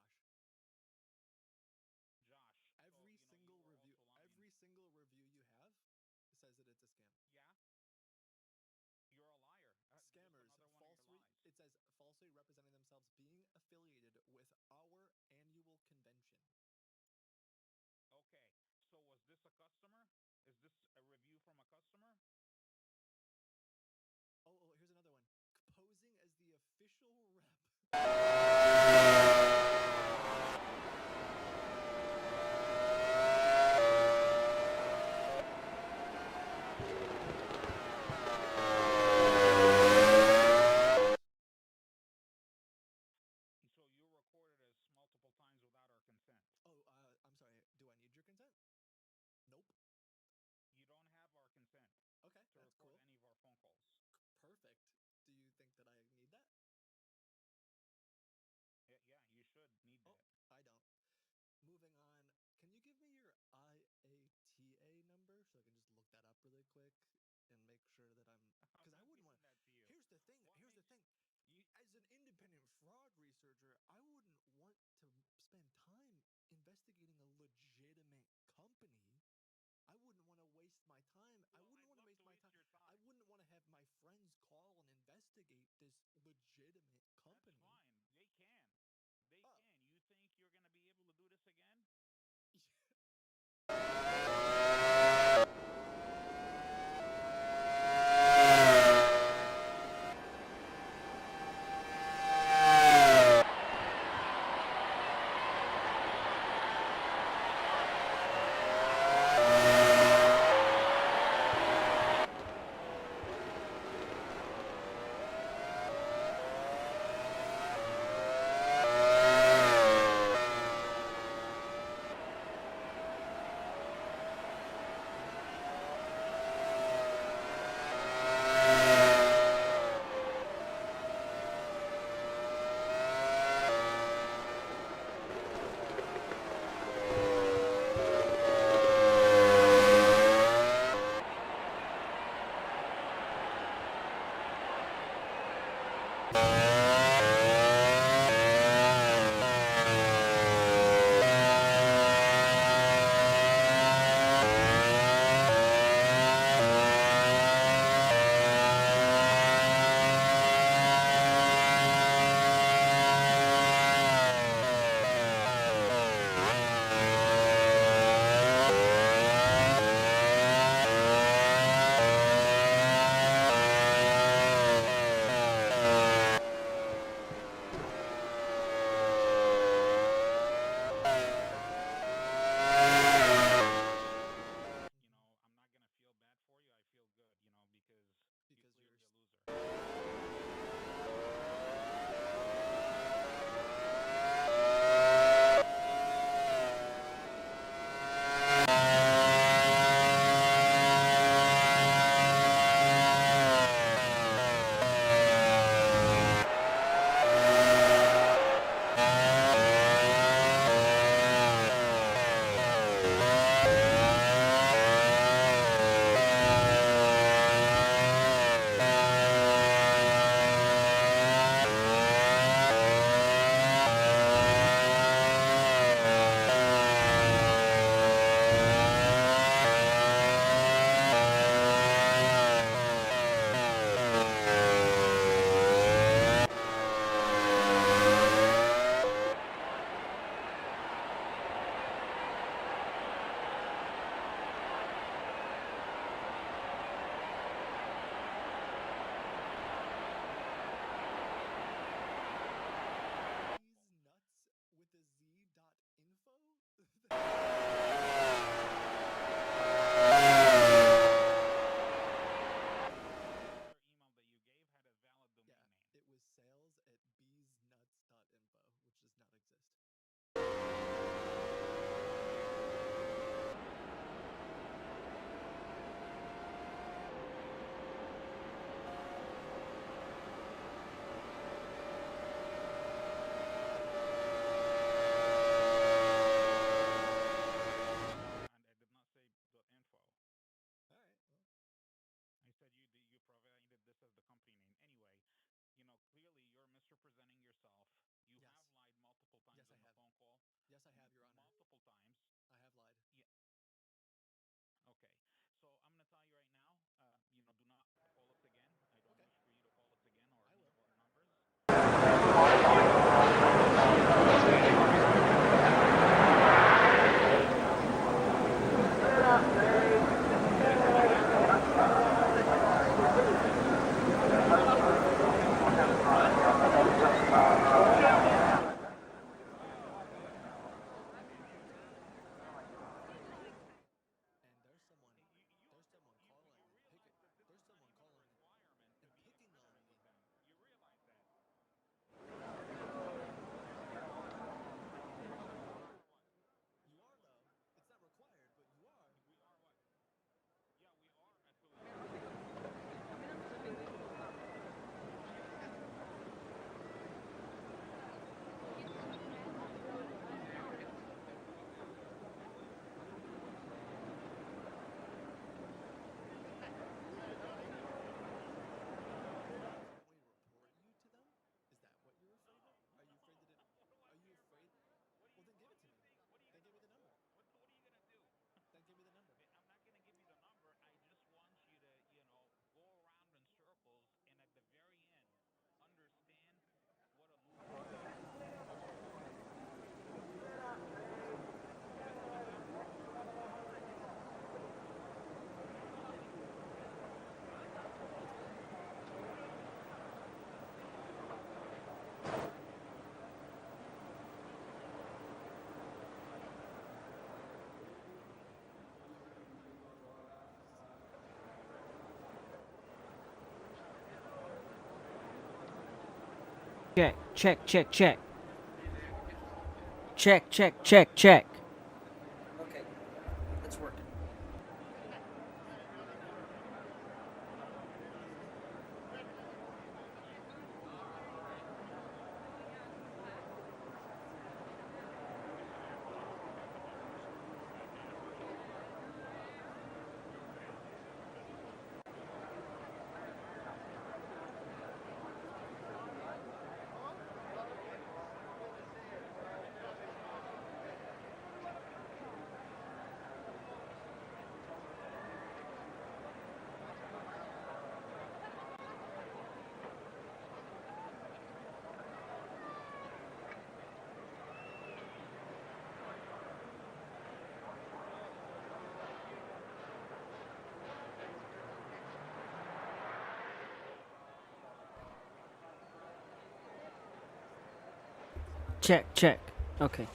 Josh. Josh. So, Every you single were review, also logging. every single review you have says that it's a scam. Yeah, you're a liar. Just Scammers another one of your falsely, lies. it says falsely representing themselves being affiliated with our annual convention. Okay. So was this a customer? Is this a review from a customer? Oh, here's another one. Posing as the official rep. So you recorded us multiple times without our consent. Oh, I'm sorry. Do I need your consent? Nope. You don't have our consent Okay, to that's record cool. any of our phone calls. Perfect. Do you think that I need that? Yeah, you should need Oh, that. I don't. Moving on. Can you give me your IATA number so I can just look that up really quick and make sure that I'm I'm because I not wouldn't giving want. that to you. Here's the thing. What Here's the makes thing. you? As an independent fraud researcher, I wouldn't want to spend time investigating a legitimate company. I wouldn't want to waste my time. I Well, wouldn't I'd want to love waste to my waste time. your I time. wouldn't want to have my friends call and investigate this legitimate That's company. fine. They can. They Oh, can. You think you're gonna be able to do this again? You Mhm. know, I'm not gonna feel bad for you. I feel good. You know, because you're Because clearly a loser. These nuts with a Z dot info? The other email that you gave had a valid Yeah, domain name. it was sales at beesnuts.info, which does not exist. And I did not say .info. All right. Well, I said you provided this as the company name. Anyway, you know, clearly you're misrepresenting yourself. You have yes. lied multiple times Yes, I on the Yes, I have, Your Honor. multiple times. I have lied. Yeah. Okay. So I'm gonna tell you right now. Do not call us again. I don't Okay, wish for you to call us again or I leave will. our numbers. And there's someone calling and picking. Realize that this There's is not someone even a calling requirement to and be picking on accredited me. with them. You realize that? We are what? You are though. It's not required, but you are. We are what? Yeah, we are affiliated with them. Can't we report you to them? Is that what you're afraid of? Are you afraid that it? What do I Are you care? afraid? Well, then give What it do to you me. think? What are you Then gonna give me do? the number. What are you gonna do? Then give me the number. I'm not gonna give you the number. I just want you to, go around in circles and at the very end understand what a loophole is. Check, check, check, check. Check, check, check, check. Okay, it's working. Check, check. Okay.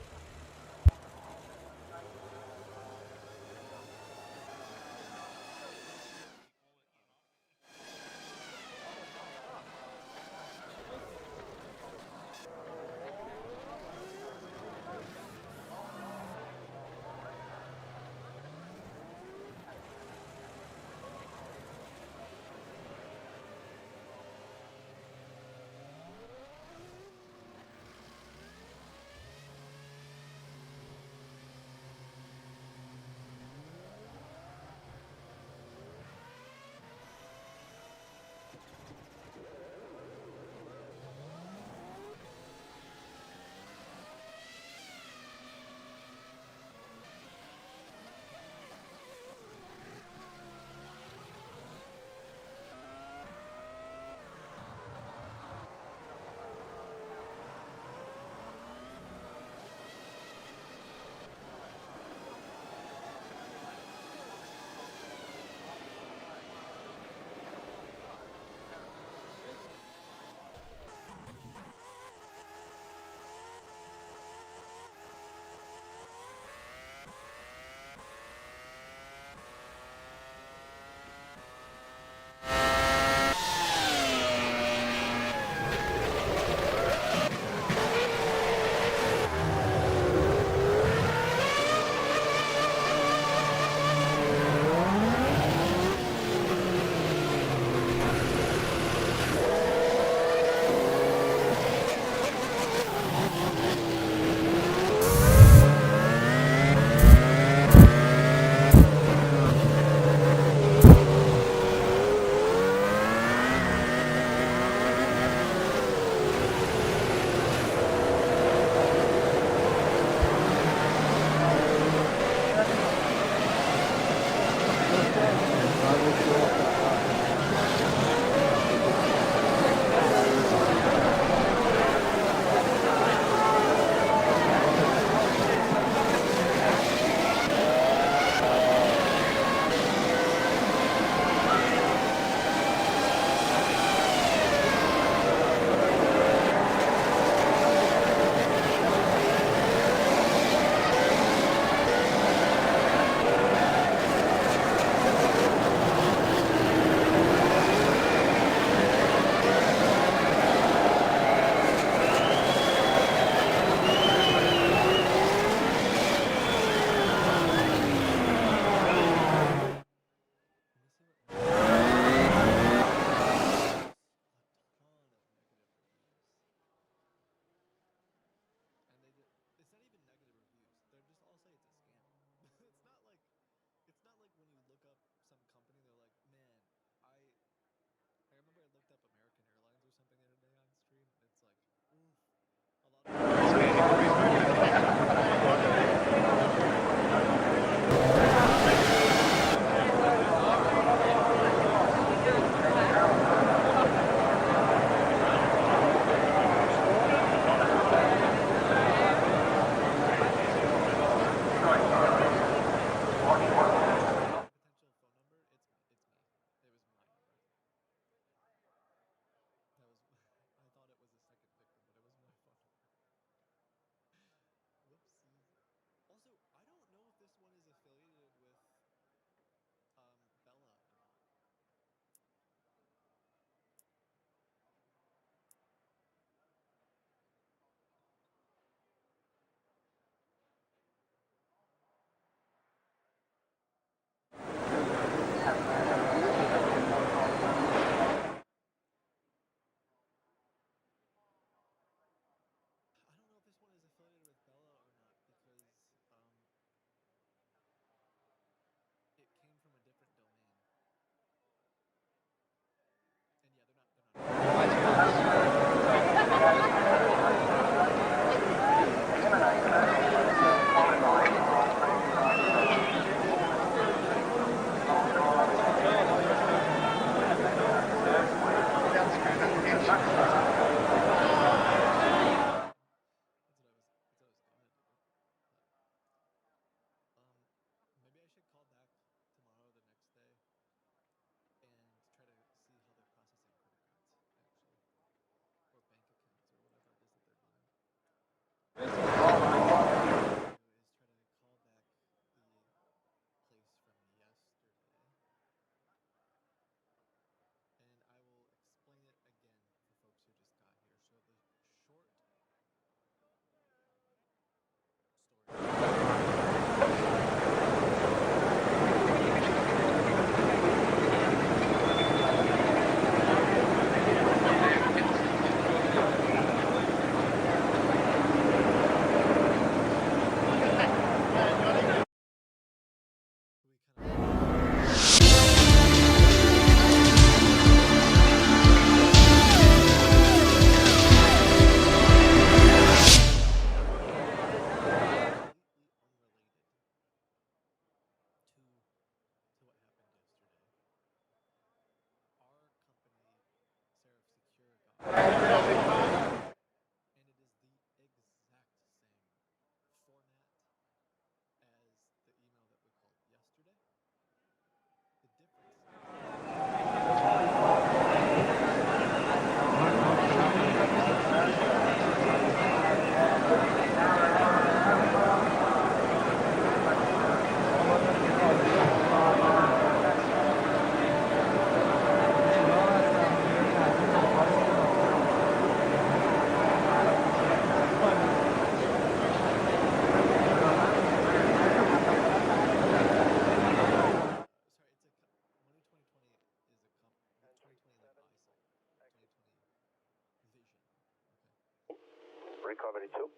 Strawberry 2.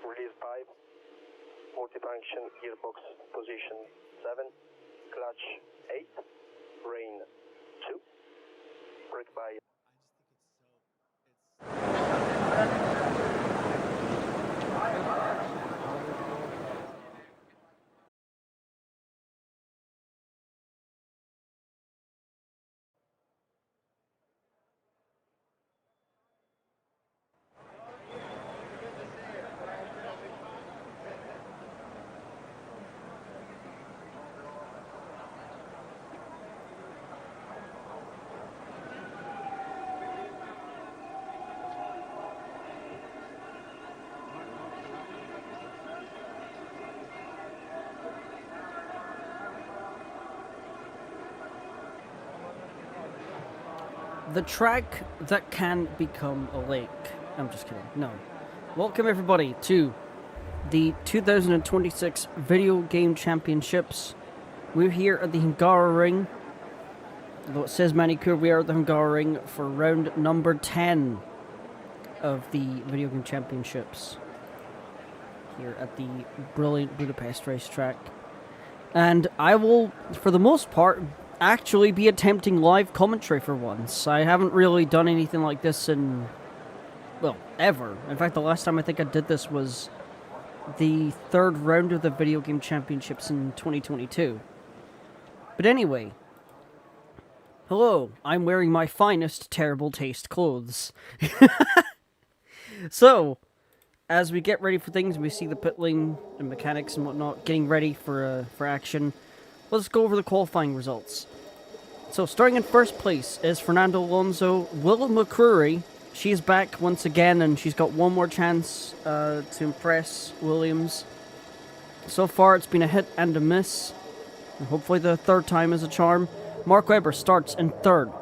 Release 5. Multifunction gearbox position 7. Clutch 8. Rain 2. Brake by. The track that can become a lake. I'm just kidding. No. Welcome everybody to the 2026 Video Game Championships. We're here at the Hungary, though it says Manicure, we are at the Hungary for round number 10 of the Video Game Championships here at the brilliant Budapest racetrack. And I will, for the most part, actually be attempting live commentary for once. I haven't really done anything like this in, well, ever. In fact, the last time I think I did this was the third round of the Video Game Championships in 2022. But anyway, hello, I'm wearing my finest terrible taste clothes. So, as we get ready for things, we see the pit lane and mechanics and whatnot getting ready for action. Let's go over the qualifying results. So, starting in first place is Fernando Alonso. Willa McCreary, she's back once again, and she's got one more chance to impress Williams. So far, it's been a hit and a miss. And hopefully the third time is a charm. Mark Webber starts in third.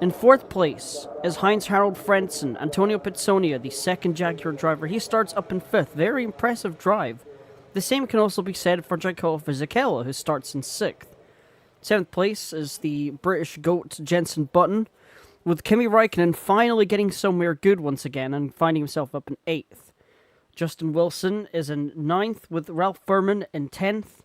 In fourth place is Heinz-Harald Frentzen. Antonio Pizzonia, the second Jaguar driver, he starts up in fifth. Very impressive drive. The same can also be said for Jacopo Fisichella, who starts in sixth. Seventh place is the British GOAT Jenson Button, with Kimi Raikkonen finally getting somewhere good once again and finding himself up in eighth. Justin Wilson is in ninth, with Ralph Furman in 10th.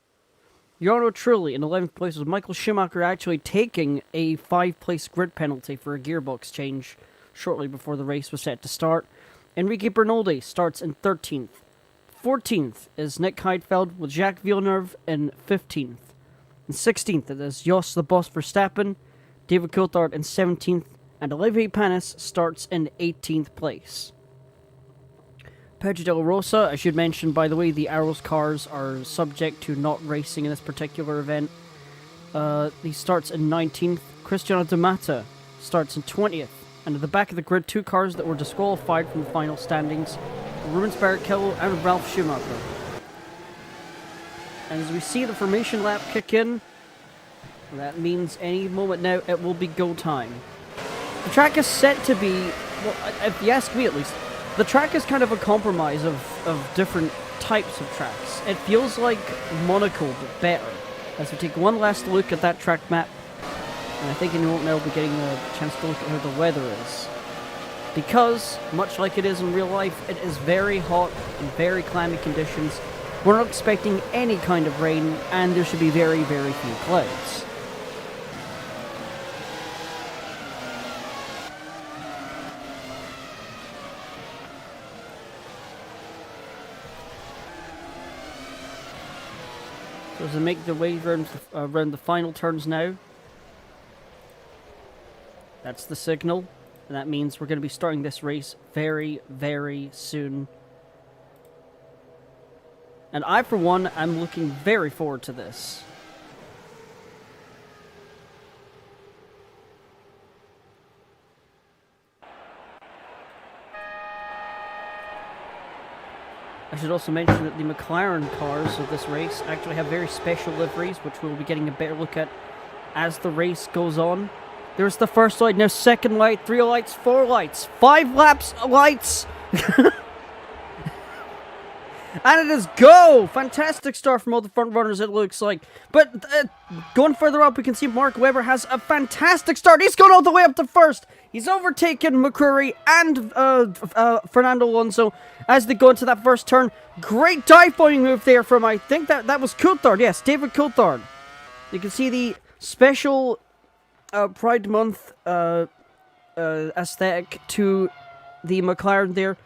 Jarno Trulli in 11th place, with Michael Schumacher actually taking a 5-place grid penalty for a gearbox change shortly before the race was set to start. Enrique Bernoldi starts in 13th. 14th is Nick Heidfeld, with Jacques Villeneuve in 15th. In 16th it is Jos the Boss Verstappen, David Coulthard in 17th, and Olivier Panis starts in 18th place. Pedro de la Rosa, I should mention, by the way, the Arrows cars are subject to not racing in this particular event. He starts in 19th. Cristiano Di Matta starts in 20th. And at the back of the grid, two cars that were disqualified from the final standings, Rubens Barrichello and Ralf Schumacher. And as we see the formation lap kick in, that means any moment now it will be go time. The track is set to be, well, if you ask me at least, the track is kind of a compromise of different types of tracks. It feels like Monaco, but better. As we take one last look at that track map, and I think in a moment now we'll be getting a chance to look at how the weather is. Because, much like it is in real life, it is very hot and very clammy conditions. We're not expecting any kind of rain, and there should be very, very few clouds. So as they make their way around the final turns now, that's the signal, and that means we're going to be starting this race very, very soon. And I, for one, am looking very forward to this. I should also mention that the McLaren cars of this race actually have very special liveries, which we'll be getting a better look at as the race goes on. There's the first light, now second light, 3 lights, 4 lights, 5 laps, lights! And it is go! Fantastic start from all the front runners, it looks like. But going further up, we can see Mark Webber has a fantastic start. He's gone all the way up to first. He's overtaken McCrory and Fernando Alonso as they go into that first turn. Great dive-bombing move there from, I think that was Coulthard. Yes, David Coulthard. You can see the special Pride Month aesthetic to the McLaren there.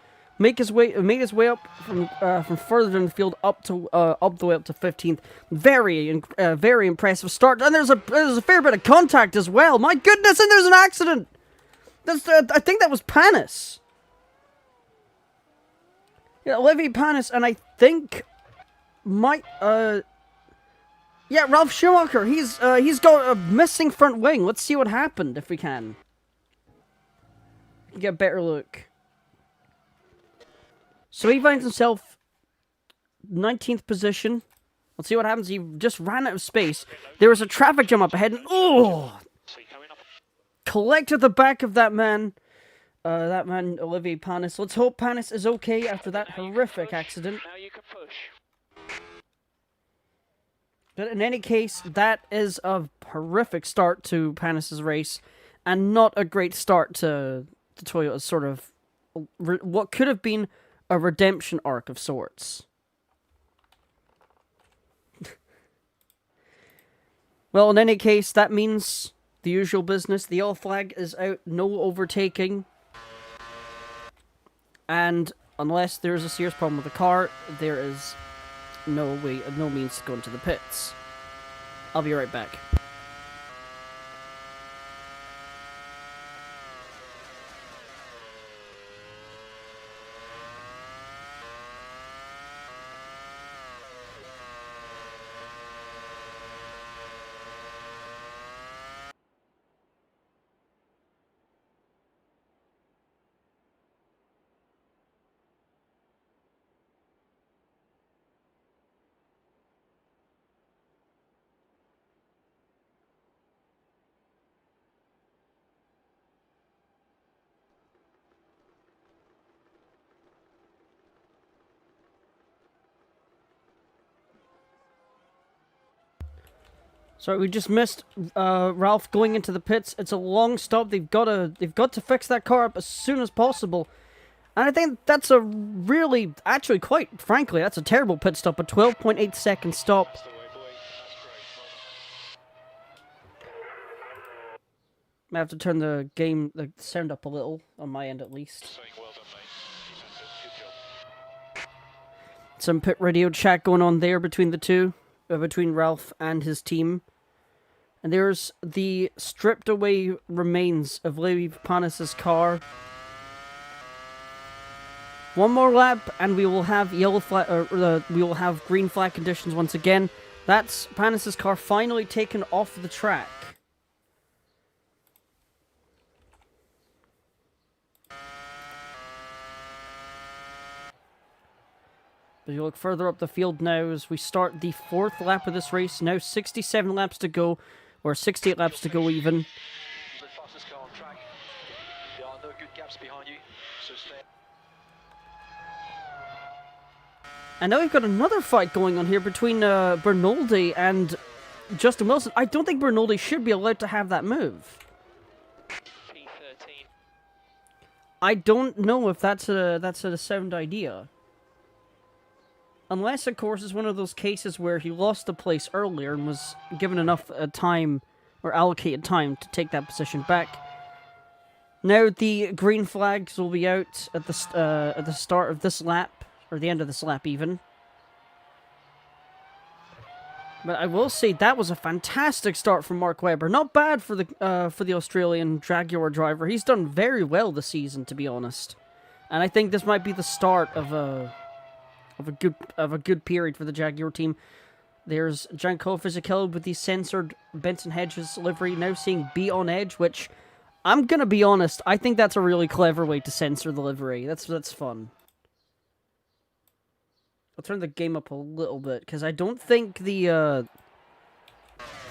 Made his way up from further in the field up the way up to 15th. Very impressive start. And there's a fair bit of contact as well. My goodness, and there's an accident. I think that was Panis. Yeah, Olivier Panis, and I think yeah, Ralf Schumacher. He's got a missing front wing. Let's see what happened if we can. Get a better look. So he finds himself 19th position. Let's see what happens. He just ran out of space. There was a traffic jam up ahead, and collected the back of that man. Olivier Panis. Let's hope Panis is okay after that horrific accident. Now you can push. But in any case, that is a horrific start to Panis' race, and not a great start to Toyota's sort of what could have been a redemption arc of sorts. Well, in any case, that means the usual business. The yellow flag is out, no overtaking. And unless there's a serious problem with the car, there is no means to go into the pits. I'll be right back. Sorry, we just missed Ralph going into the pits. It's a long stop. They've got to fix that car up as soon as possible. And I think that's a really, actually, quite frankly, that's a terrible pit stop. A 12.8 second stop. I have to turn the sound up a little, on my end at least. Some pit radio chat going on there between the two. Between Ralph and his team. And there's the stripped away remains of Lev Panis' car. One more lap and we will have we will have green flag conditions once again. That's Panis' car finally taken off the track. As you look further up the field now as we start the 4th lap of this race. Now 67 laps to go, or 68 laps to go even. The fastest car on track. There are no good gaps behind you, so stay. And now we've got another fight going on here between Bernoldi and Justin Wilson. I don't think Bernoldi should be allowed to have that move. P13. I don't know if that's a sound idea. Unless, of course, it's one of those cases where he lost the place earlier and was given enough time, or allocated time, to take that position back. Now the green flags will be out at the start of this lap, or the end of this lap even. But I will say that was a fantastic start from Mark Webber. Not bad for the Australian Jaguar driver. He's done very well this season, to be honest. And I think this might be the start of a good period for the Jaguar team. There's Giancarlo Fisichella with the censored Benson Hedges livery, now seeing Be On Edge, which, I'm gonna be honest, I think that's a really clever way to censor the livery. That's fun. I'll turn the game up a little bit, because I don't think the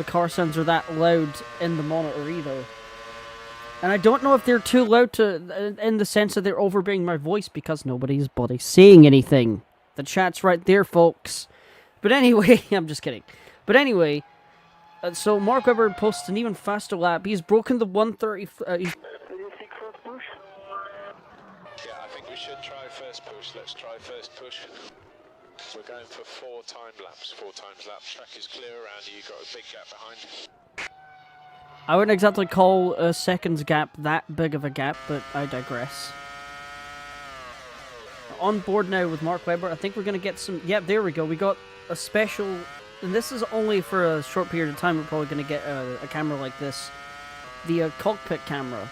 car sounds are that loud in the monitor either. And I don't know if they're too loud in the sense that they're overbearing my voice, because nobody's saying anything. The chat's right there, folks. But anyway, I'm just kidding. But anyway, so Mark Webber posts an even faster lap. He's broken the 130... Yeah, I think we should try first push. Let's try first push. We're going for 4 time laps. 4 times lap. Track is clear around you. You've got a big gap behind. I wouldn't exactly call a seconds gap that big of a gap, but I digress. On board now with Mark Webber. I think we're going to get some... Yep, there we go. We got a special... And this is only for a short period of time. We're probably going to get a camera like this. The cockpit camera.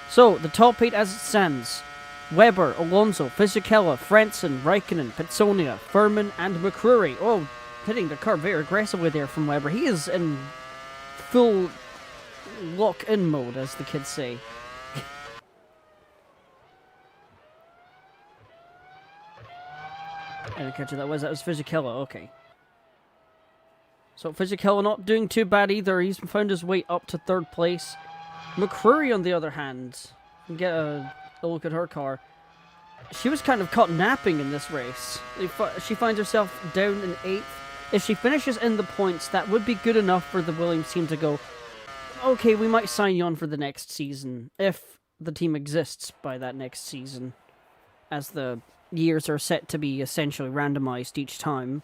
So, the top 8 as it stands. Webber, Alonso, Fisichella, Frentzen, Raikkonen, Petsonia, Furman, and McCrory. Oh, hitting the car very aggressively there from Webber. He is in full lock-in mode, as the kids say. I didn't catch it. That was Fisichella. Okay. So Fisichella not doing too bad either. He's found his way up to 3rd place. McCrory, on the other hand, can get a look at her car. She was kind of caught napping in this race. She finds herself down in 8th. If she finishes in the points, that would be good enough for the Williams team to go, okay, we might sign you on for the next season, if the team exists by that next season, as the years are set to be essentially randomized each time.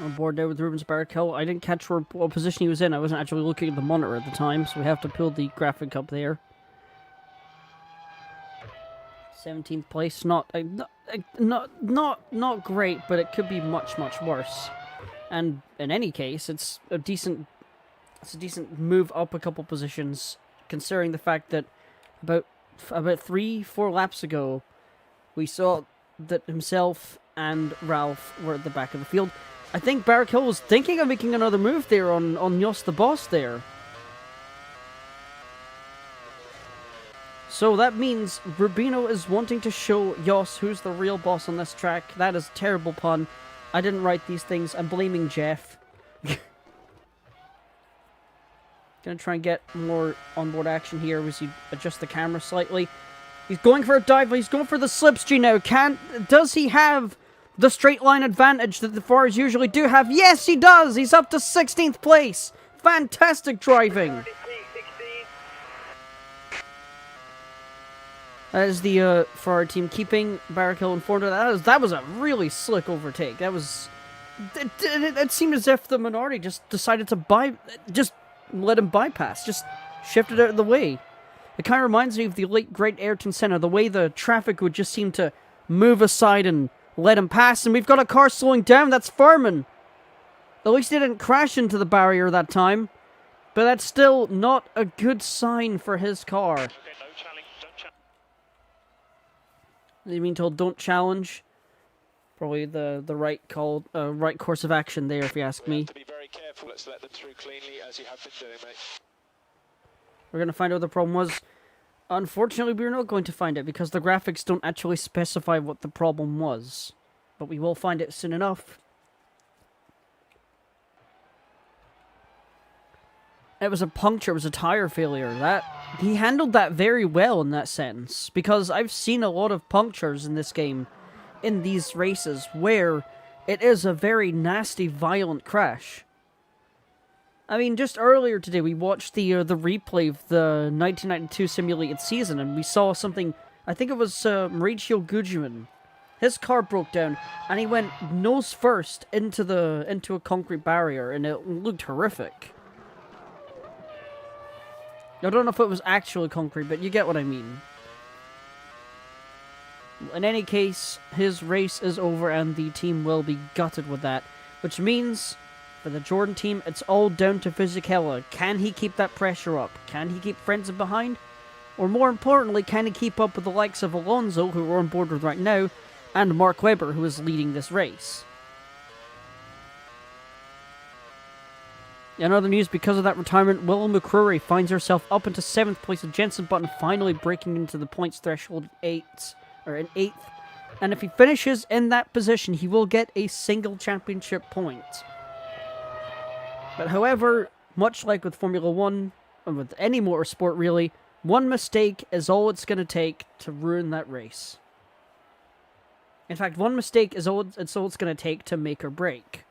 On board there with Rubens Barrichello. I didn't catch what position he was in. I wasn't actually looking at the monitor at the time, so we have to pull the graphic up there. 17th place, not great, but it could be much worse. And in any case, it's a decent move up a couple positions, considering the fact that about 3-4 laps ago, we saw that himself and Ralph were at the back of the field. I think Barrichello was thinking of making another move there on Jos the Boss there. So that means Rubino is wanting to show Jos who's the real boss on this track. That is a terrible pun. I didn't write these things. I'm blaming Jeff. Gonna try and get more onboard action here as he adjusts the camera slightly. He's going for a dive. He's going for the slipstream now. Does he have the straight line advantage that the Fords usually do have? Yes, he does! He's up to 16th place! Fantastic driving! That is the Ferrari team keeping Barrichello informed of that. That was a really slick overtake. That was... It seemed as if the minority just decided to just let him bypass. Just shifted out of the way. It kind of reminds me of the late great Ayrton Senna. The way the traffic would just seem to move aside and let him pass. And we've got a car slowing down. That's Furman. At least he didn't crash into the barrier that time. But that's still not a good sign for his car. Okay, no challenge, don't challenge. They've been told don't challenge. Probably the right call, right course of action there, if you ask me. To be very careful. Let's let them through cleanly as you have been doing, mate. We're going to find out what the problem was. Unfortunately, we're not going to find it because the graphics don't actually specify what the problem was. But we will find it soon enough. It was a puncture, it was a tire failure. He handled that very well in that sense. Because I've seen a lot of punctures in this game, in these races, where it is a very nasty, violent crash. I mean, just earlier today, we watched the replay of the 1992 simulated season, and we saw something, I think it was Mauricio Gugelmin, His car broke down, and he went nose first into a concrete barrier, and it looked horrific. I don't know if it was actually concrete, but you get what I mean. In any case, his race is over, and the team will be gutted with that, which means for the Jordan team, it's all down to Fisichella. Can he keep that pressure up? Can he keep Frentzen behind? Or more importantly, can he keep up with the likes of Alonso, who we're on board with right now, and Mark Webber, who is leading this race? In other news, because of that retirement, Willow McCrory finds herself up into 7th place, with Jenson Button finally breaking into the points threshold in 8th. And if he finishes in that position, he will get a single championship point. But however, much like with Formula 1, and with any motorsport really, one mistake is all it's going to take to ruin that race. In fact, one mistake is all it's going to take to make or break.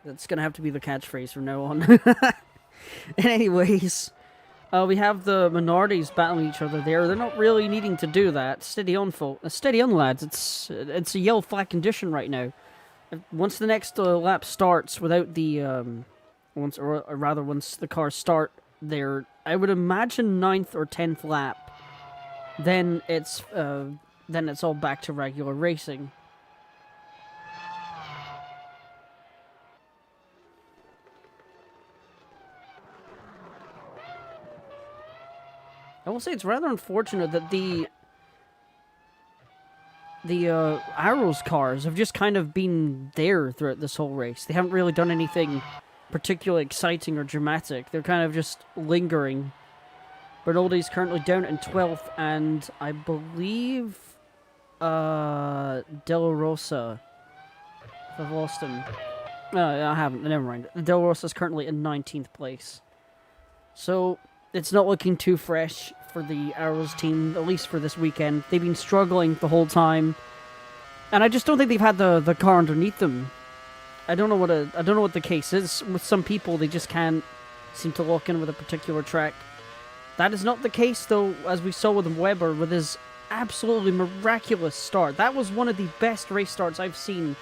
That's going to have to be the catchphrase from now on. Anyways, we have the minorities battling each other there. They're not really needing to do that. Steady on, steady on, lads. It's a yellow flag condition right now. Once the next lap starts without the once the cars start there, I would imagine 9th or 10th lap, then it's all back to regular racing. I will say it's rather unfortunate that the Arrows cars have just kind of been there throughout this whole race. They haven't really done anything particularly exciting or dramatic. They're kind of just lingering. Bernoldi's currently down in 12th, and I believe De La Rosa, if I've lost him. I haven't, never mind. De La Rosa's currently in 19th place. So it's not looking too fresh for the Arrows team, at least for this weekend. They've been struggling the whole time, and I just don't think they've had the car underneath them. I don't know what the case is. With some people, they just can't seem to lock in with a particular track. That is not the case, though, as we saw with Webber, with his absolutely miraculous start. That was one of the best race starts I've seen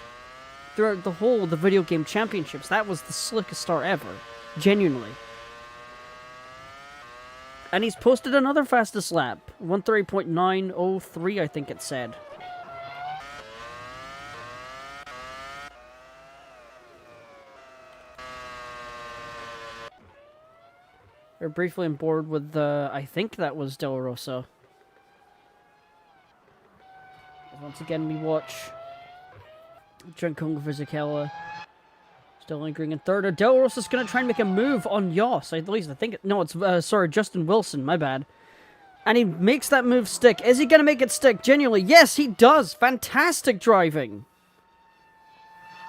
throughout the video game championships. That was the slickest start ever. Genuinely. And he's posted another fastest lap. 1:30.903, I think it said. We're briefly on board with I think that was De La Rosa. Once again, we watch Giancarlo Fisichella still lingering in 3rd. De La Rosa's going to try and make a move on Yoss. At least I think no, it's Justin Wilson. My bad. And he makes that move stick. Is he going to make it stick? Genuinely, yes, he does. Fantastic driving.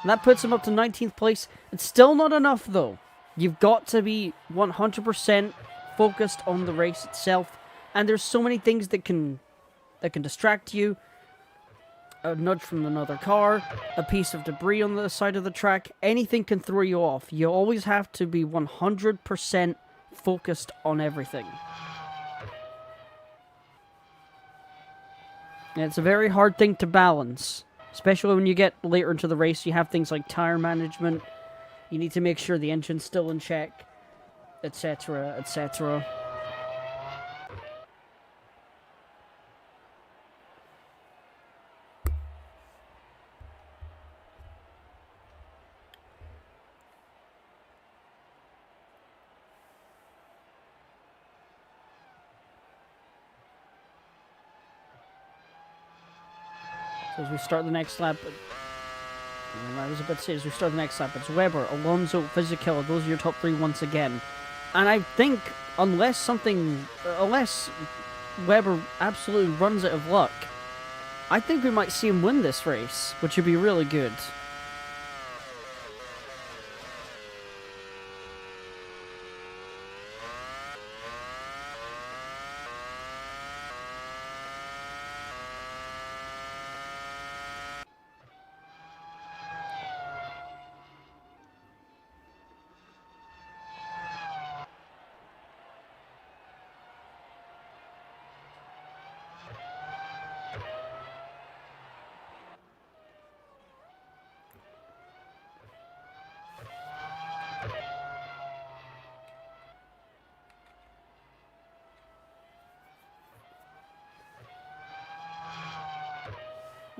And that puts him up to 19th place. It's still not enough, though. You've got to be 100% focused on the race itself. And there's so many things that can distract you. A nudge from another car, a piece of debris on the side of the track, anything can throw you off. You always have to be 100% focused on everything. And it's a very hard thing to balance, especially when you get later into the race. You have things like tire management. You need to make sure the engine's still in check, etc., etc. So as we start the next lap, I was about to say, as we start the next lap, it's Webber, Alonso, Fisichella. Those are your top 3 once again. And I think, unless Webber absolutely runs out of luck, I think we might see him win this race, which would be really good.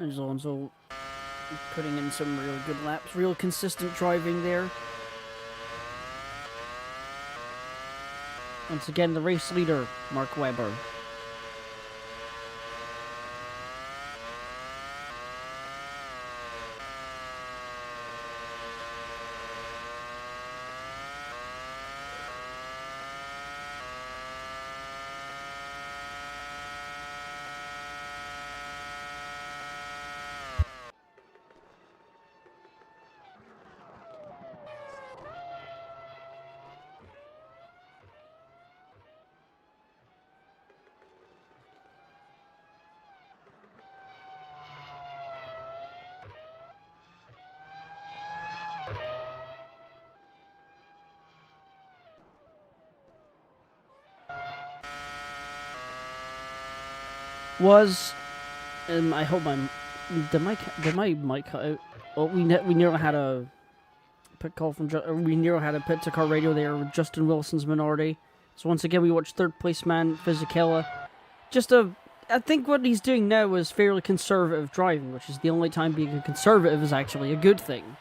There's Alonso putting in some real good laps, real consistent driving there. Once again, the race leader, Mark Webber. I hope did my mic cut out? Oh, we nearly had a pit call from we nearly had a pit to car radio there with Justin Wilson's minority. So once again, we watched third place man Fisichella. I think what he's doing now is fairly conservative driving, which is the only time being a conservative is actually a good thing.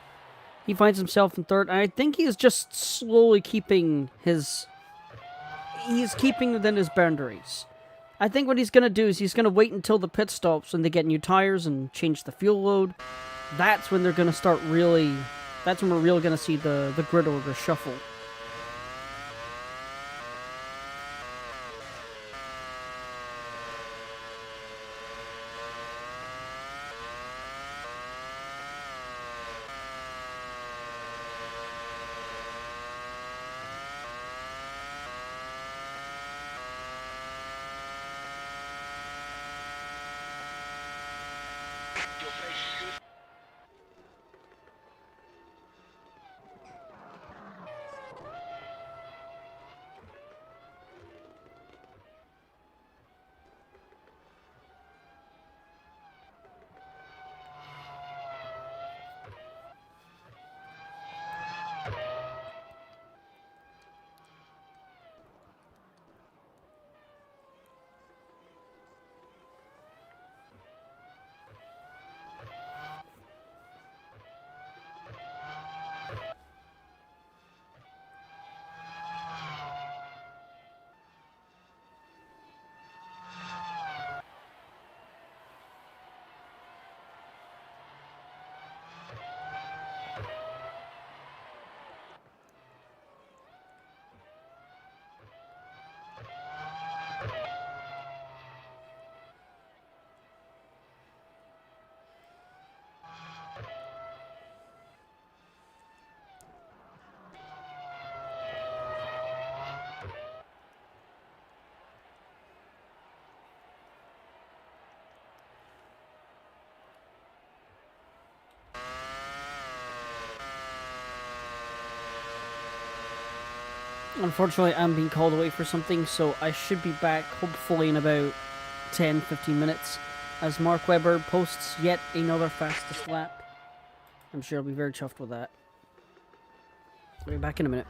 He finds himself in third, and I think he's just slowly keeping within his boundaries. I think what he's going to do is he's going to wait until the pit stops when they get new tires and change the fuel load. That's when they're going to start that's when we're really going to see the grid order shuffle. Your pace is good. Unfortunately, I'm being called away for something, so I should be back hopefully in about 10-15 minutes as Mark Webber posts yet another fastest lap. I'm sure I'll be very chuffed with that. I'll be back in a minute.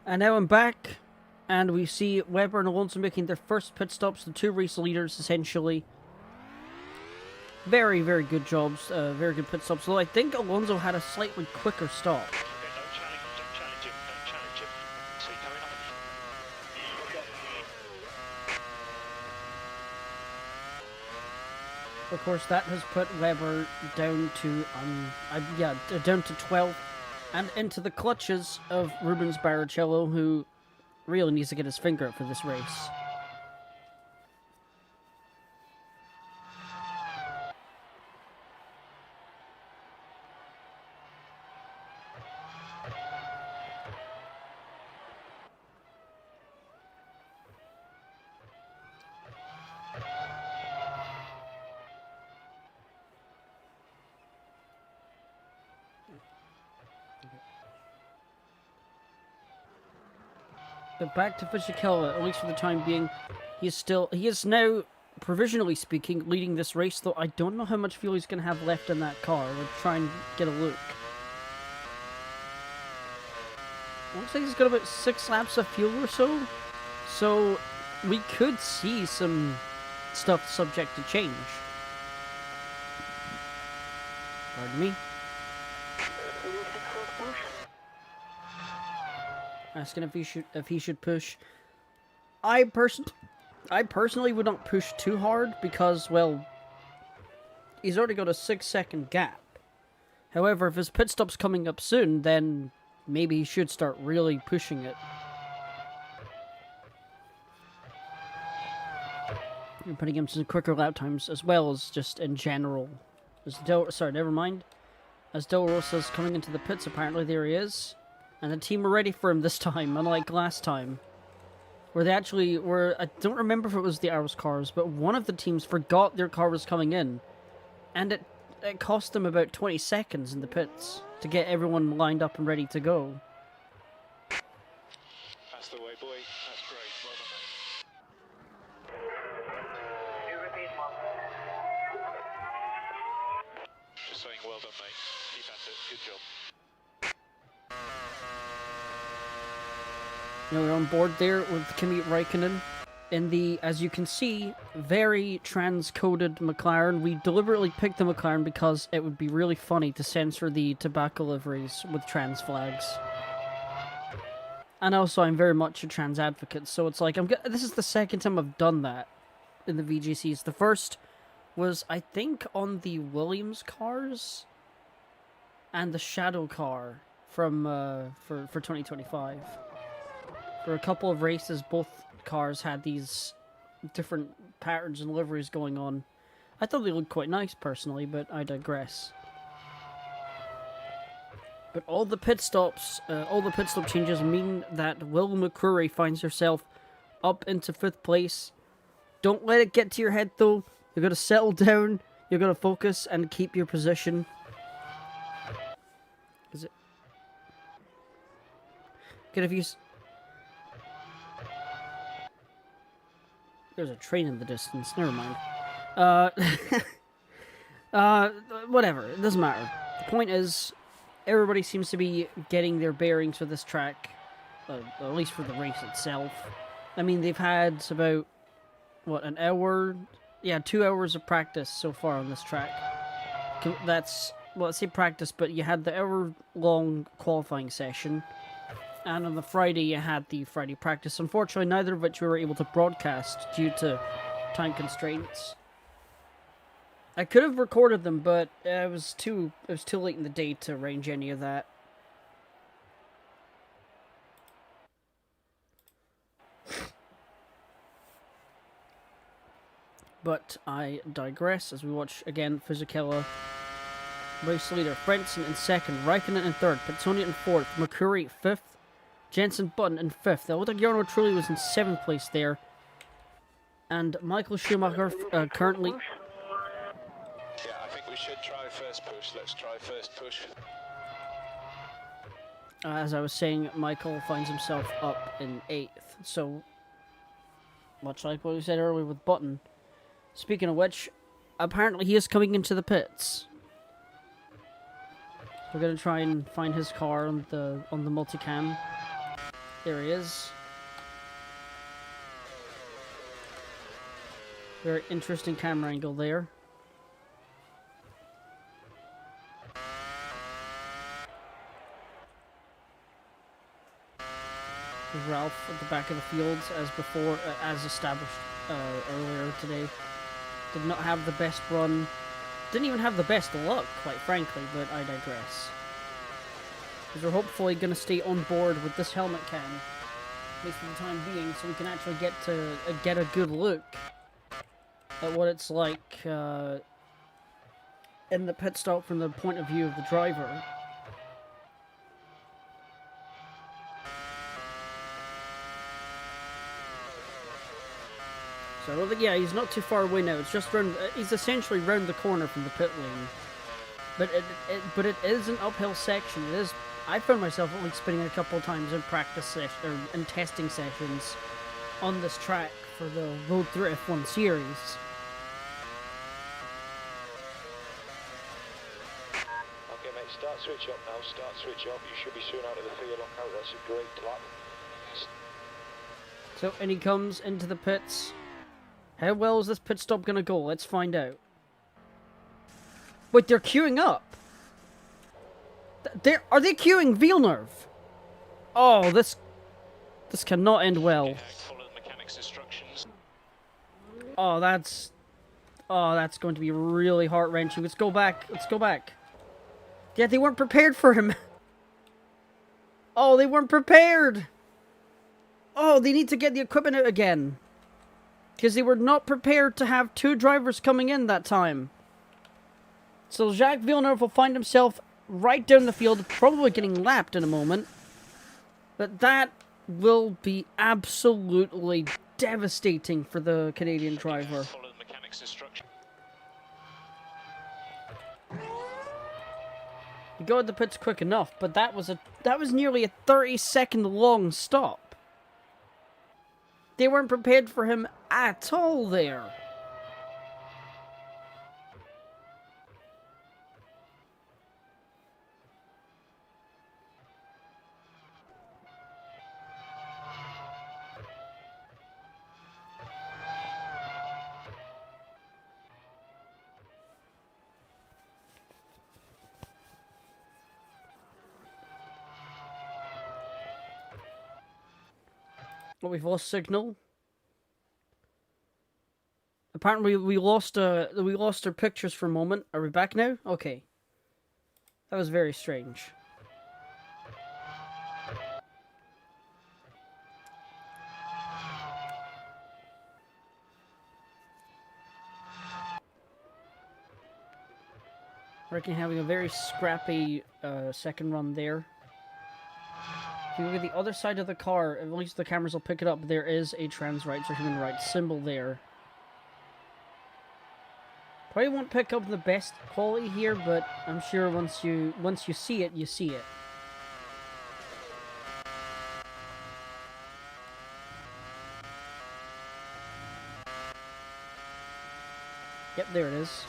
And now I'm back, and we see Webber and Alonso making their first pit stops, the two race leaders, essentially. Very, very good jobs, very good pit stops, although I think Alonso had a slightly quicker stop. Okay, don't challenge him, don't challenge him. So you're coming up. Of course, that has put Webber down to, down to 12th, and into the clutches of Rubens Barrichello, who really needs to get his finger up for this race. But back to Fisichella, at least for the time being. He is now, provisionally speaking, leading this race, though I don't know how much fuel he's going to have left in that car. We'll try and get a look. Looks like he's got about 6 laps of fuel or so. So, we could see some stuff subject to change. Pardon me. Asking if he should push. I personally would not push too hard because, well, he's already got a 6-second gap. However, if his pit stop's coming up soon, then maybe he should start really pushing it. And putting him some quicker lap times, as well as just in general. Never mind. As Del Rosa's coming into the pits, apparently there he is. And the team were ready for him this time, unlike last time. Where they actually were, I don't remember if it was the Arrows cars, but one of the teams forgot their car was coming in. And it cost them about 20 seconds in the pits to get everyone lined up and ready to go. That's the way, boy. That's great. Well done, mate. You repeat, Mark. Just saying, well done, mate. Keep at it. Good job. You know, we're on board there with Kimi Räikkönen in the, as you can see, very transcoded McLaren. We deliberately picked the McLaren because it would be really funny to censor the tobacco liveries with trans flags. And also, I'm very much a trans advocate, so it's like, this is the second time I've done that in the VGCs. The first was, I think, on the Williams cars and the Shadow car from for 2025. For a couple of races, both cars had these different patterns and liveries going on. I thought they looked quite nice, personally, but I digress. But all the pit stop changes mean that Will McCrory finds herself up into 5th place. Don't let it get to your head, though. You've got to settle down, you've got to focus, and keep your position. Is it... Good if you... There's a train in the distance. Never mind. Whatever. It doesn't matter. The point is, everybody seems to be getting their bearings for this track, at least for the race itself. I mean, they've had about, what, an hour? Yeah, 2 hours of practice so far on this track. That's, well, I say practice, but you had the hour-long qualifying session. And on the Friday, you had the Friday practice. Unfortunately, neither of which we were able to broadcast due to time constraints. I could have recorded them, but it was too late in the day to arrange any of that. But I digress as we watch again Fisichella. Race leader Frentzen in 2nd, Räikkönen in 3rd, Petzonia in 4th, McCrory 5th. Jensen Button in 5th. It looked like Jarno Trulli was in 7th place there. And Michael Schumacher currently... Yeah, I think we should try first push. Let's try first push. As I was saying, Michael finds himself up in 8th. So, much like what we said earlier with Button. Speaking of which, apparently he is coming into the pits. We're going to try and find his car on the multicam. There he is. Very interesting camera angle there. There's Ralph at the back of the fields, as before, as established earlier today. Did not have the best run. Didn't even have the best luck, quite frankly, but I digress. Because we're hopefully going to stay on board with this helmet cam, at least for the time being, so we can actually get a good look at what it's like in the pit stop from the point of view of the driver. So I don't think, yeah, he's not too far away now. It's just round. He's essentially round the corner from the pit lane. But it is an uphill section. It is. I found myself only spinning a couple of times in practice or in testing sessions on this track for the Road Through F1 series. Okay, mate. Start switch up now. Start switch up. You should be soon out of the field lockout. That's a great lap. So, and he comes into the pits. How well is this pit stop gonna go? Let's find out. Wait, they're queuing up. Are they queuing Villeneuve? Oh, this cannot end well. Oh, that's going to be really heart-wrenching. Let's go back. Let's go back. Yeah, they weren't prepared for him. Oh, they weren't prepared. Oh, they need to get the equipment out again. Because they were not prepared to have two drivers coming in that time. So Jacques Villeneuve will find himself right down the field, probably getting lapped in a moment. But that will be absolutely devastating for the Canadian driver. He got the pits quick enough, but that was nearly a 30-second long stop. They weren't prepared for him at all there. Well, we've lost signal. Apparently, we lost our pictures for a moment. Are we back now? Okay. That was very strange. I reckon having a very scrappy second run there. If you look at the other side of the car, at least the cameras will pick it up, there is a trans rights or human rights symbol there. Probably won't pick up the best quality here, but I'm sure once you see it, you see it. Yep, there it is.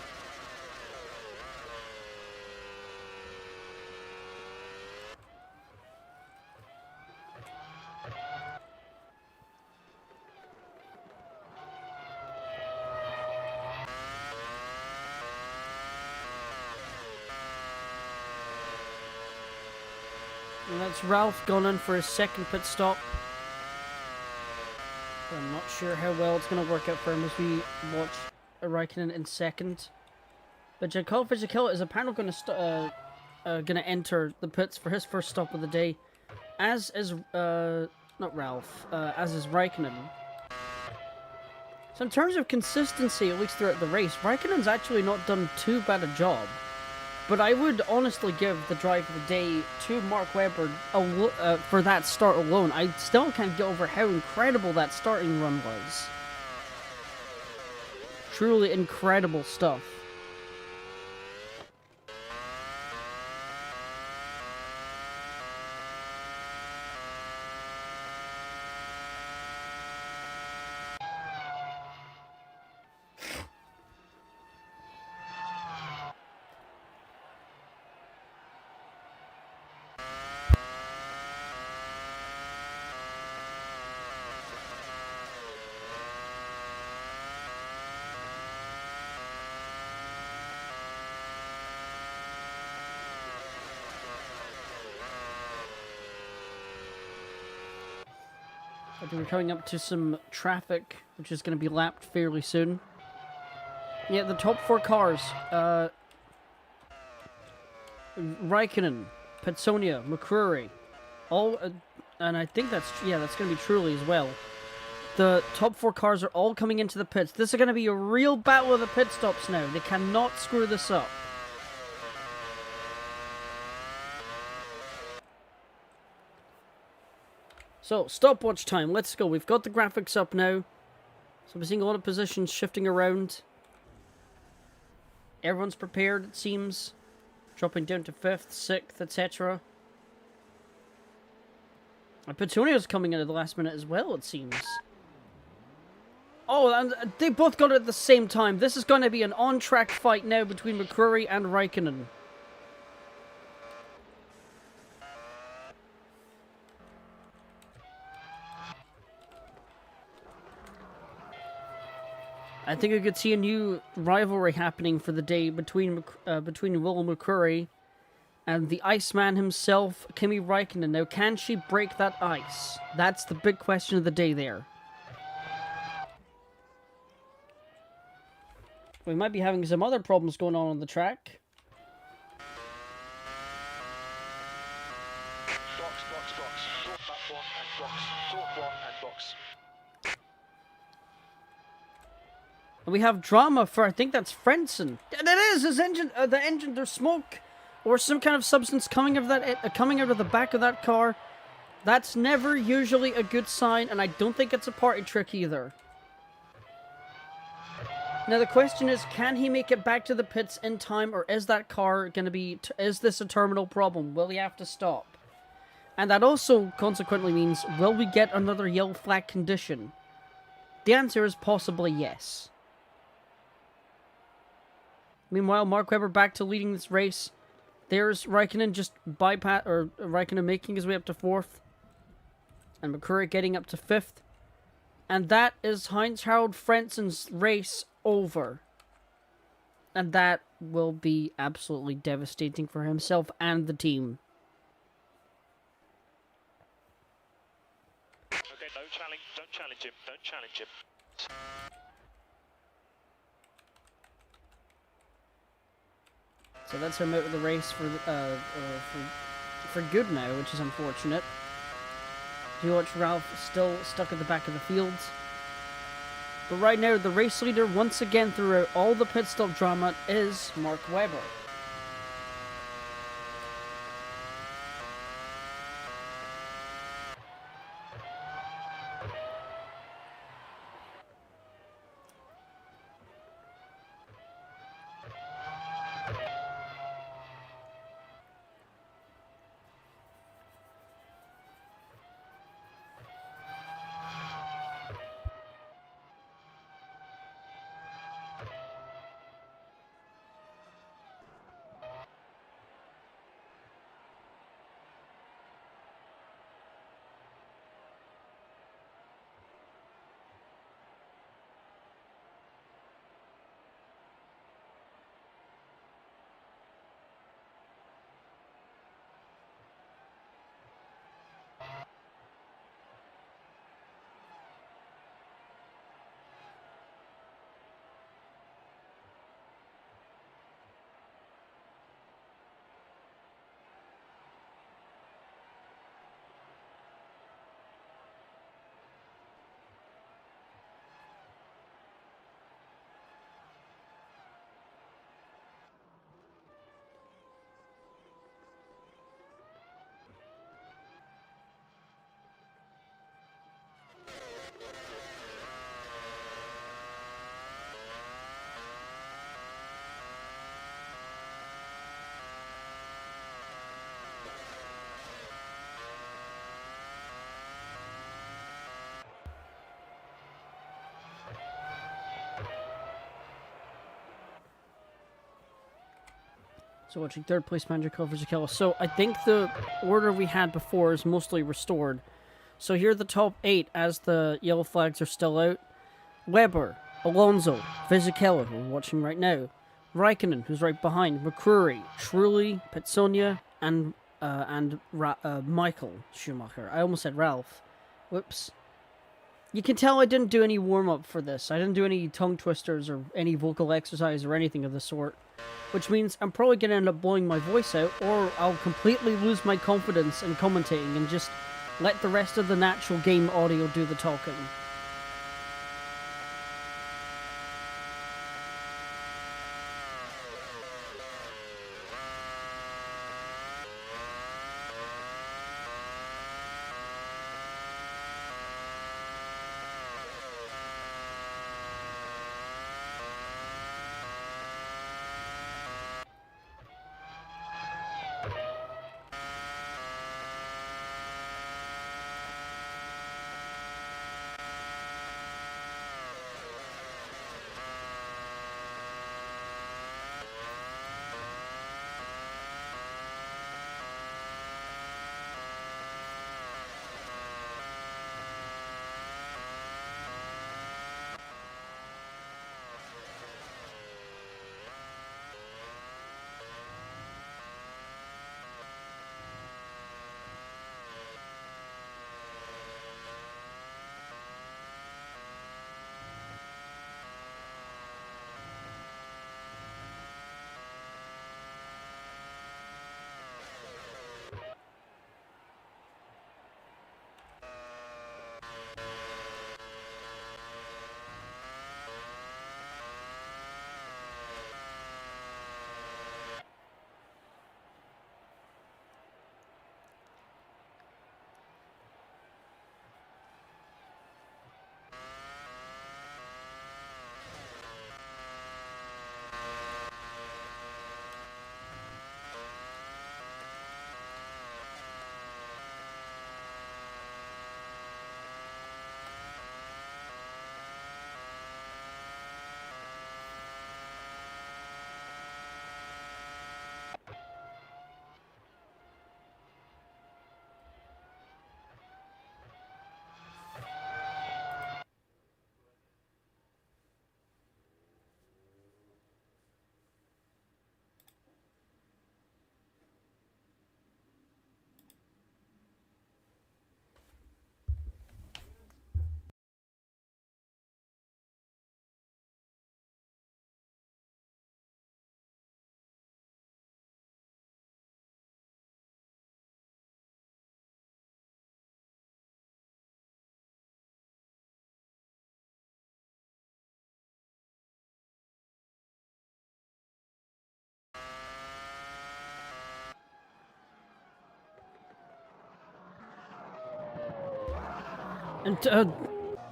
And that's Ralph gone in for his second pit stop. I'm not sure how well it's going to work out for him as we watch Raikkonen in second. But Jakob Fisichella is apparently going to enter the pits for his first stop of the day, as is not Ralph, as is Raikkonen. So in terms of consistency, at least throughout the race, Raikkonen's actually not done too bad a job. But I would honestly give the drive of the day to Mark Webber for that start alone. I still can't get over how incredible that starting run was. Truly incredible stuff. I think we're coming up to some traffic, which is going to be lapped fairly soon. Yeah, the top 4 cars. Raikkonen, Petsonia, McCrory. All, and I think that's going to be Truly as well. The top 4 cars are all coming into the pits. This is going to be a real battle of the pit stops now. They cannot screw this up. So, stopwatch time. Let's go. We've got the graphics up now. So we're seeing a lot of positions shifting around. Everyone's prepared, it seems. Dropping down to 5th, 6th, etc. And Petonia's coming in at the last minute as well, it seems. Oh, and they both got it at the same time. This is going to be an on-track fight now between McCrory and Raikkonen. I think we could see a new rivalry happening for the day between Will McCrory and the Iceman himself, Kimi Raikkonen. Now, can she break that ice? That's the big question of the day there. We might be having some other problems going on the track. Box. Short lap 1 and box. Short 1 and box. And we have drama for, I think that's Frentzen. And it is his engine. The engine, there's smoke or some kind of substance coming out of the back of that car. That's never usually a good sign, and I don't think it's a party trick either. Now the question is, can he make it back to the pits in time, or is that car going to be... is this a terminal problem? Will he have to stop? And that also consequently means, will we get another yellow flag condition? The answer is possibly yes. Meanwhile, Mark Webber back to leading this race. There's Raikkonen just Raikkonen making his way up to 4th. And McCrory getting up to 5th. And that is Heinz-Harald Frentzen's race over. And that will be absolutely devastating for himself and the team. Okay, no challenge. Don't challenge him. Don't challenge him. So that's him out of the race for good now, which is unfortunate. You watch Ralph still stuck at the back of the field. But right now, the race leader, once again throughout all the pit stop drama, is Mark Webber. So watching third place manager coverage of Kelly. So I think the order we had before is mostly restored. So here are the top 8 as the yellow flags are still out. Webber, Alonso, Fisichella, who we're watching right now. Raikkonen, who's right behind. McCrory, Trulli, Petsonia, and Michael Schumacher. I almost said Ralph. Whoops. You can tell I didn't do any warm-up for this. I didn't do any tongue twisters or any vocal exercise or anything of the sort. Which means I'm probably going to end up blowing my voice out, or I'll completely lose my confidence in commentating and just let the rest of the natural game audio do the talking.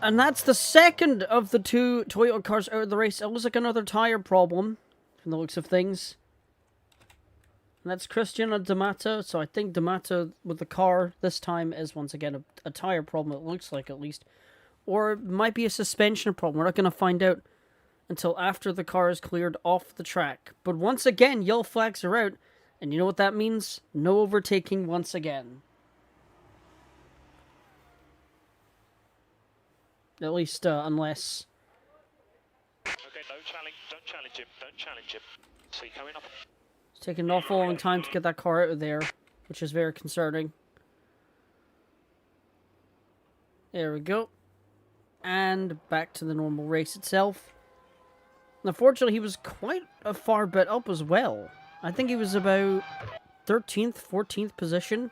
And that's the second of the two Toyota cars out of the race. It looks like another tire problem, from the looks of things. And that's Cristiano D'Amato, so I think D'Amato with the car this time is once again a tire problem, it looks like at least. Or it might be a suspension problem. We're not going to find out until after the car is cleared off the track. But once again, yellow flags are out, and you know what that means? No overtaking once again. At least, unless... Okay, don't challenge him. So you're coming up. It's taking an awful long time to get that car out of there, which is very concerning. There we go. And back to the normal race itself. Unfortunately, he was quite a far bit up as well. I think he was about 13th, 14th position.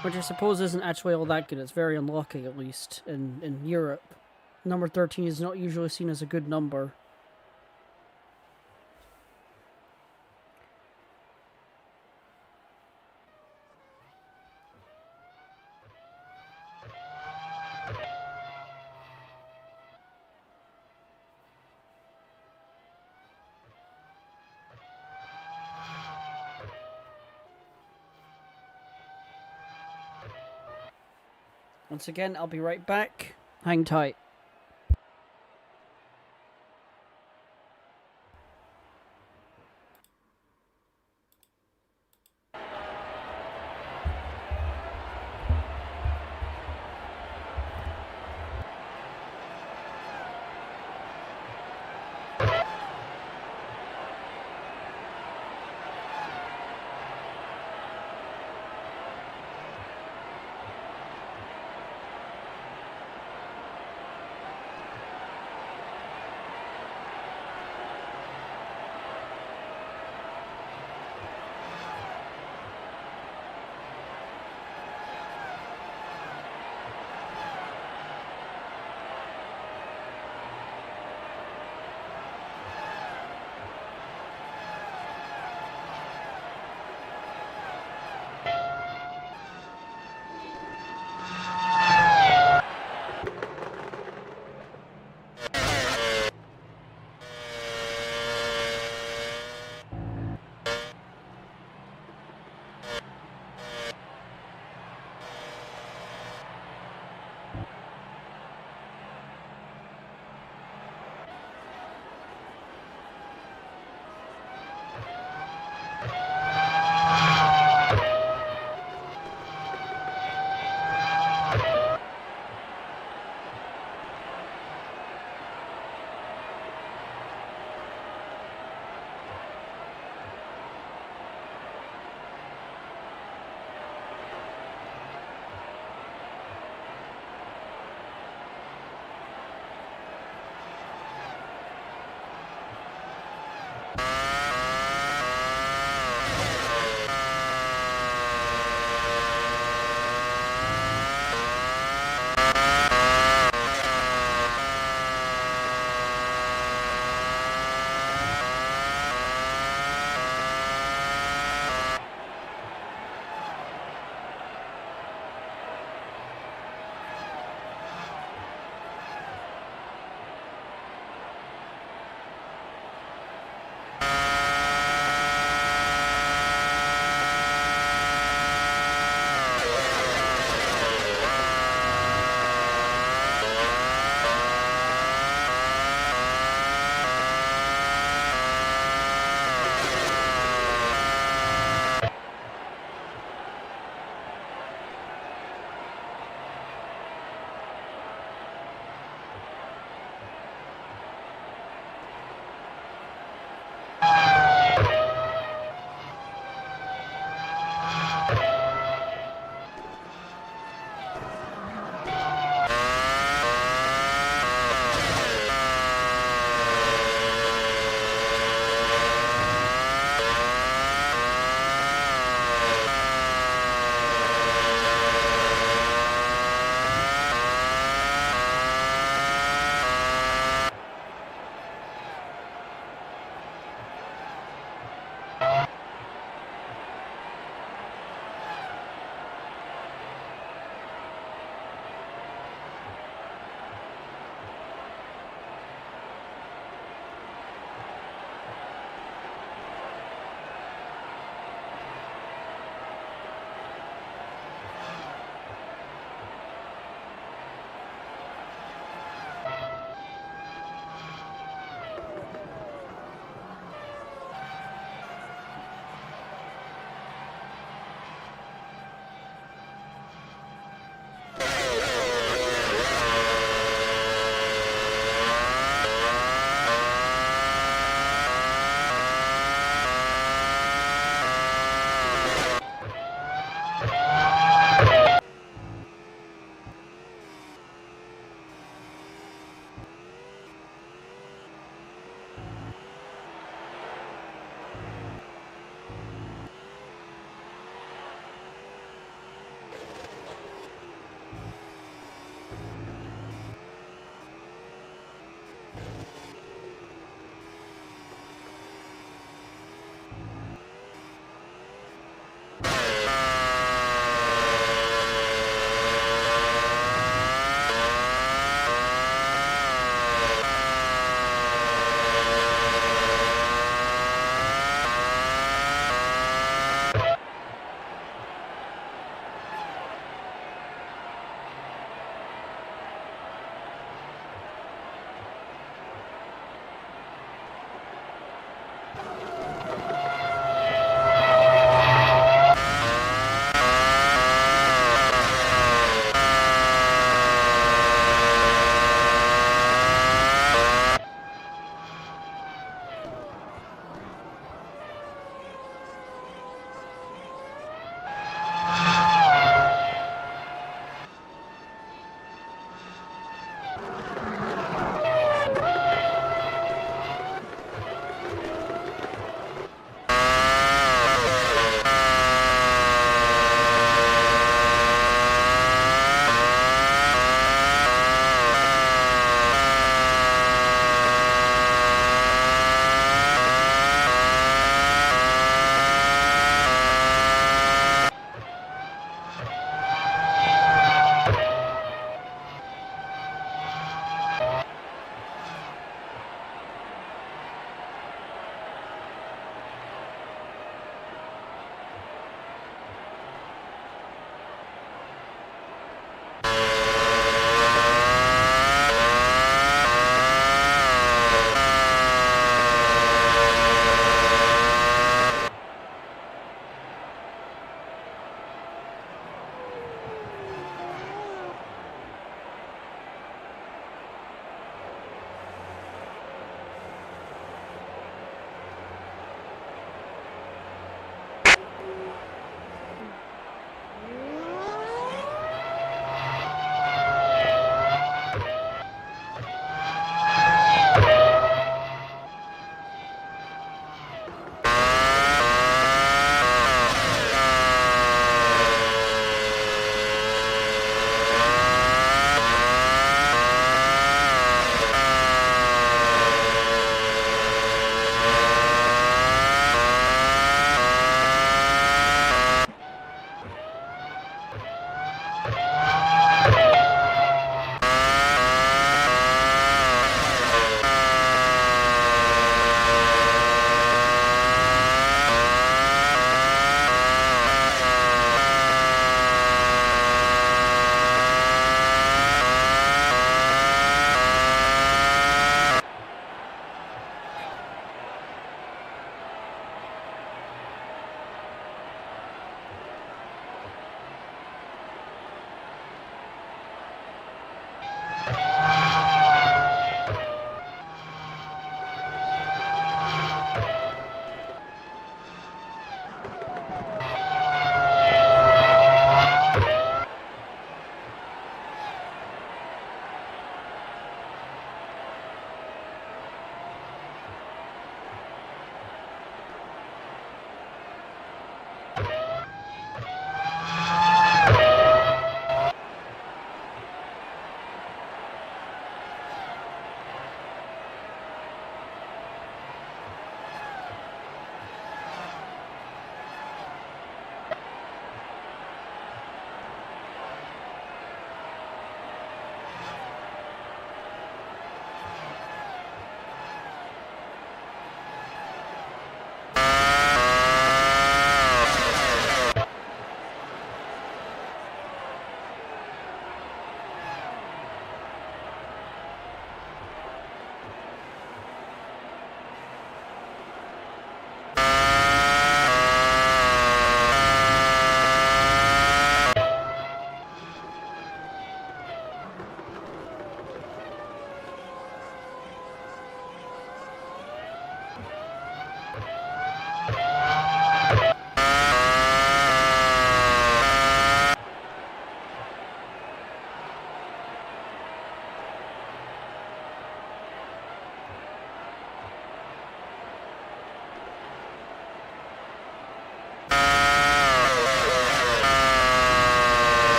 Which I suppose isn't actually all that good. It's very unlucky, at least, in Europe. Number 13 is not usually seen as a good number. Once again, I'll be right back. Hang tight.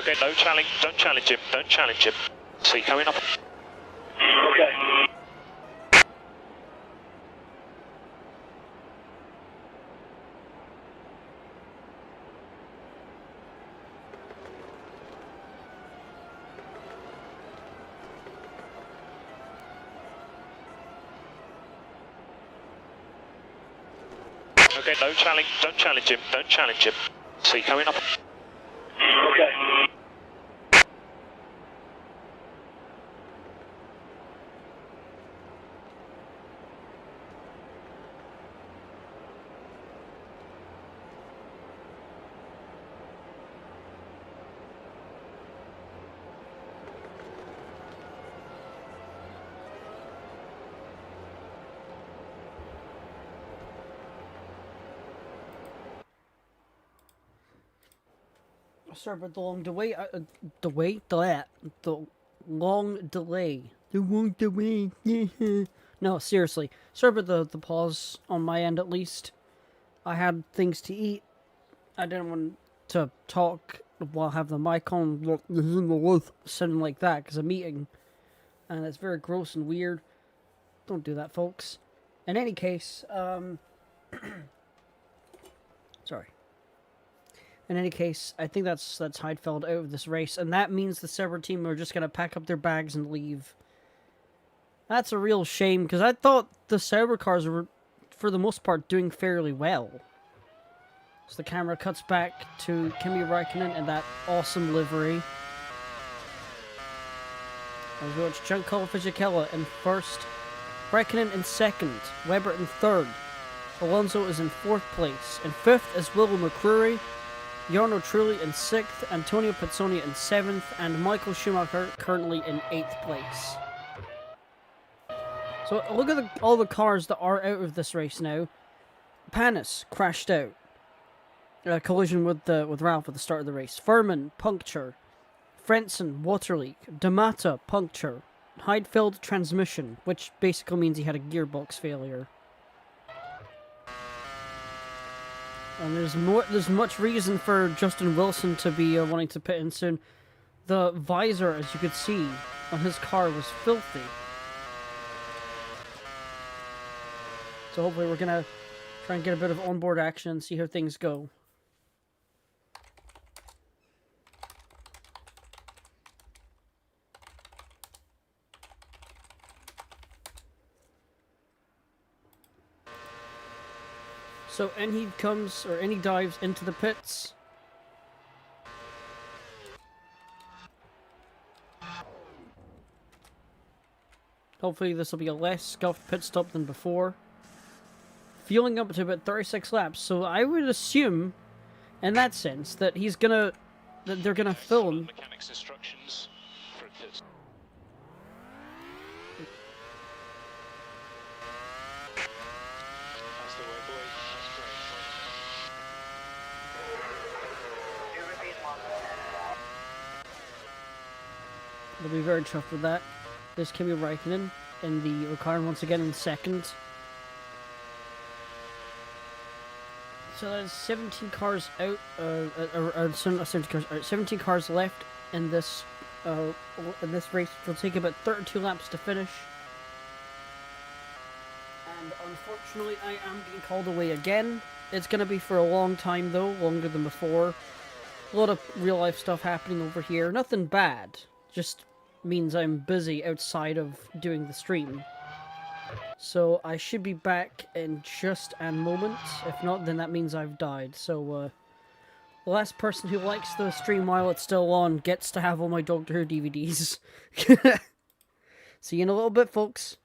Okay, no challenge, don't challenge him, don't challenge him. See, coming up. Okay. Okay, no challenge, don't challenge him, don't challenge him. See, coming up. Okay. Sorry about the long delay. The long delay. The long delay. No, seriously. Sorry about the pause on my end, at least. I had things to eat. I didn't want to talk while I have the mic on, something like that, because I'm eating. And it's very gross and weird. Don't do that, folks. In any case, sorry. In any case, I think that's Heidfeld out of this race, and that means the Sauber team are just going to pack up their bags and leave. That's a real shame, because I thought the Sauber cars were, for the most part, doing fairly well. So the camera cuts back to Kimi Räikkönen in that awesome livery. As we watch Giancarlo Fisichella in first, Räikkönen in second, Webber in third, Alonso is in fourth place. In fifth is Will McCreary, Jarno Trulli in 6th, Antonio Pizzoni in 7th, and Michael Schumacher currently in 8th place. So look at all the cars that are out of this race now. Panis crashed out. Collision with Ralph at the start of the race. Furman, puncture. Frentzen, water leak. D'Amata, puncture. Heidfeld, transmission, which basically means he had a gearbox failure. And there's much reason for Justin Wilson to be wanting to pit in soon. The visor, as you could see, on his car was filthy. So hopefully we're gonna try and get a bit of onboard action and see how things go. So in he comes, or in he dives into the pits. Hopefully this will be a less scuffed pit stop than before. Fueling up to about 36 laps, so I would assume, in that sense, that they're gonna film. Mechanics instructions for pit. That's the way, boys. That's great. They'll be very chuffed with that. There's Kimi Räikkönen in the car once again in second. So there's 17 cars out, 17 cars left in this race. It'll take about 32 laps to finish. And unfortunately, I am being called away again. It's going to be for a long time though, longer than before. A lot of real life stuff happening over here. Nothing bad, just means I'm busy outside of doing the stream. So I should be back in just a moment. If not, then that means I've died. So the last person who likes the stream while it's still on gets to have all my Doctor Who DVDs. See you in a little bit, folks.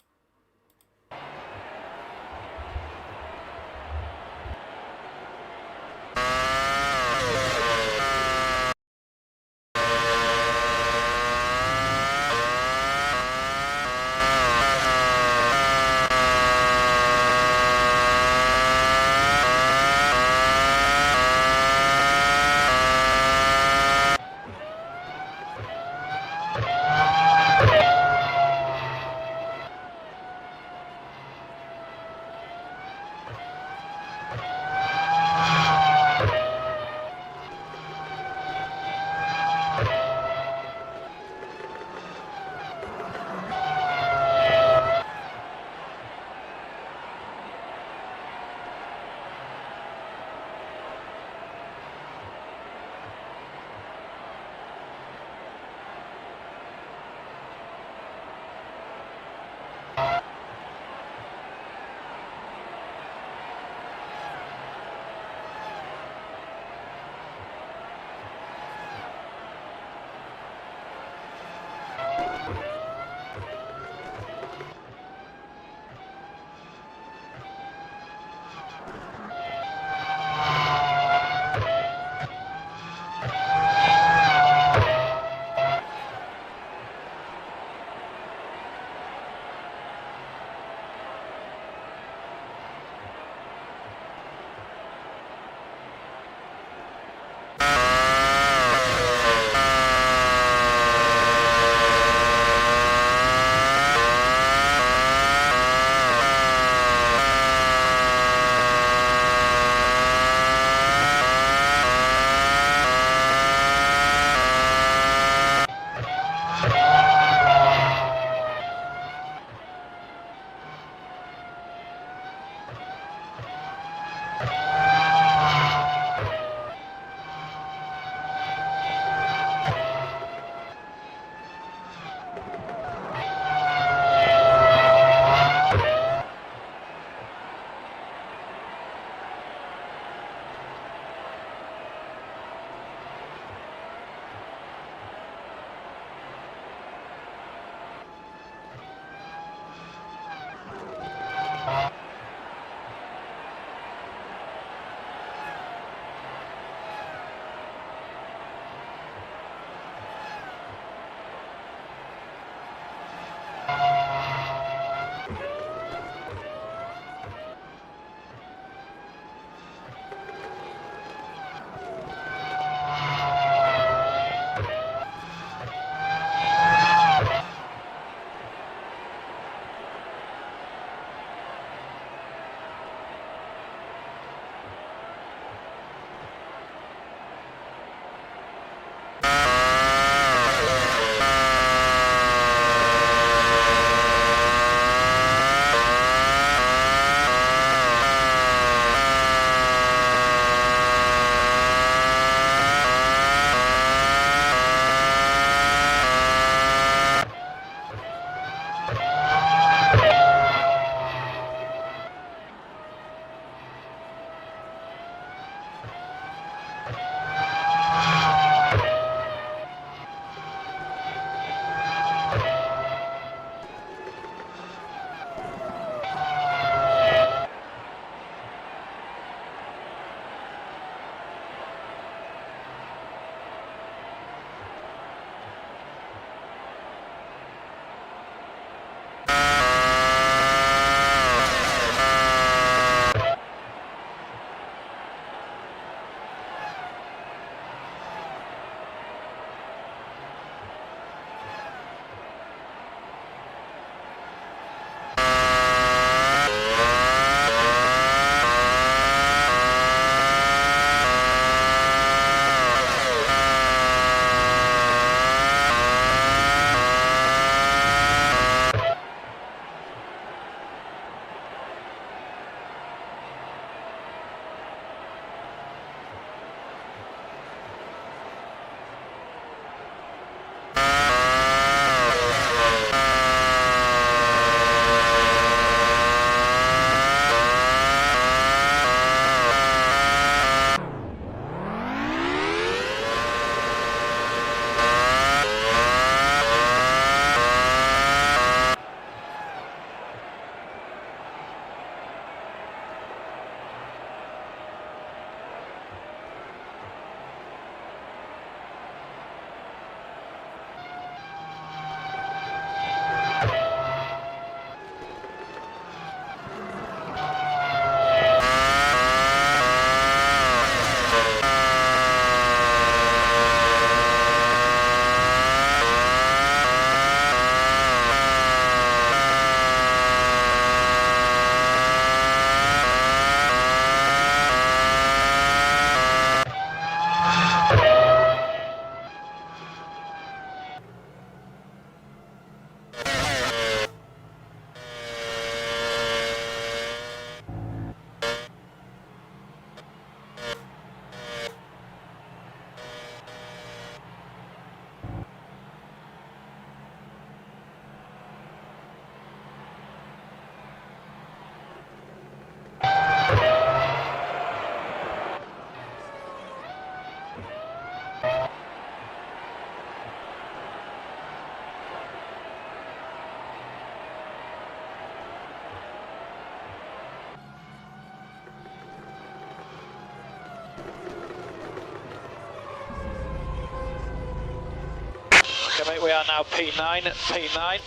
mate, we are now P9, P9.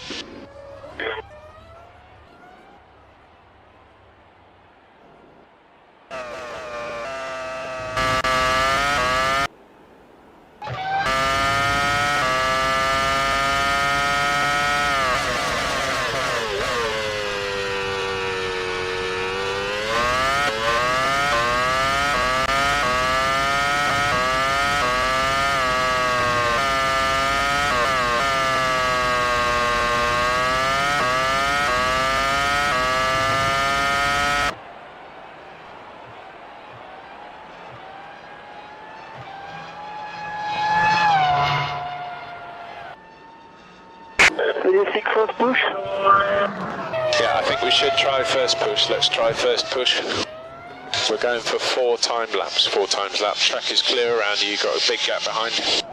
Yeah, I think we should try first push. Let's try first push. We're going for 4 time laps. 4 times lap. Track is clear around you. You've got a big gap behind.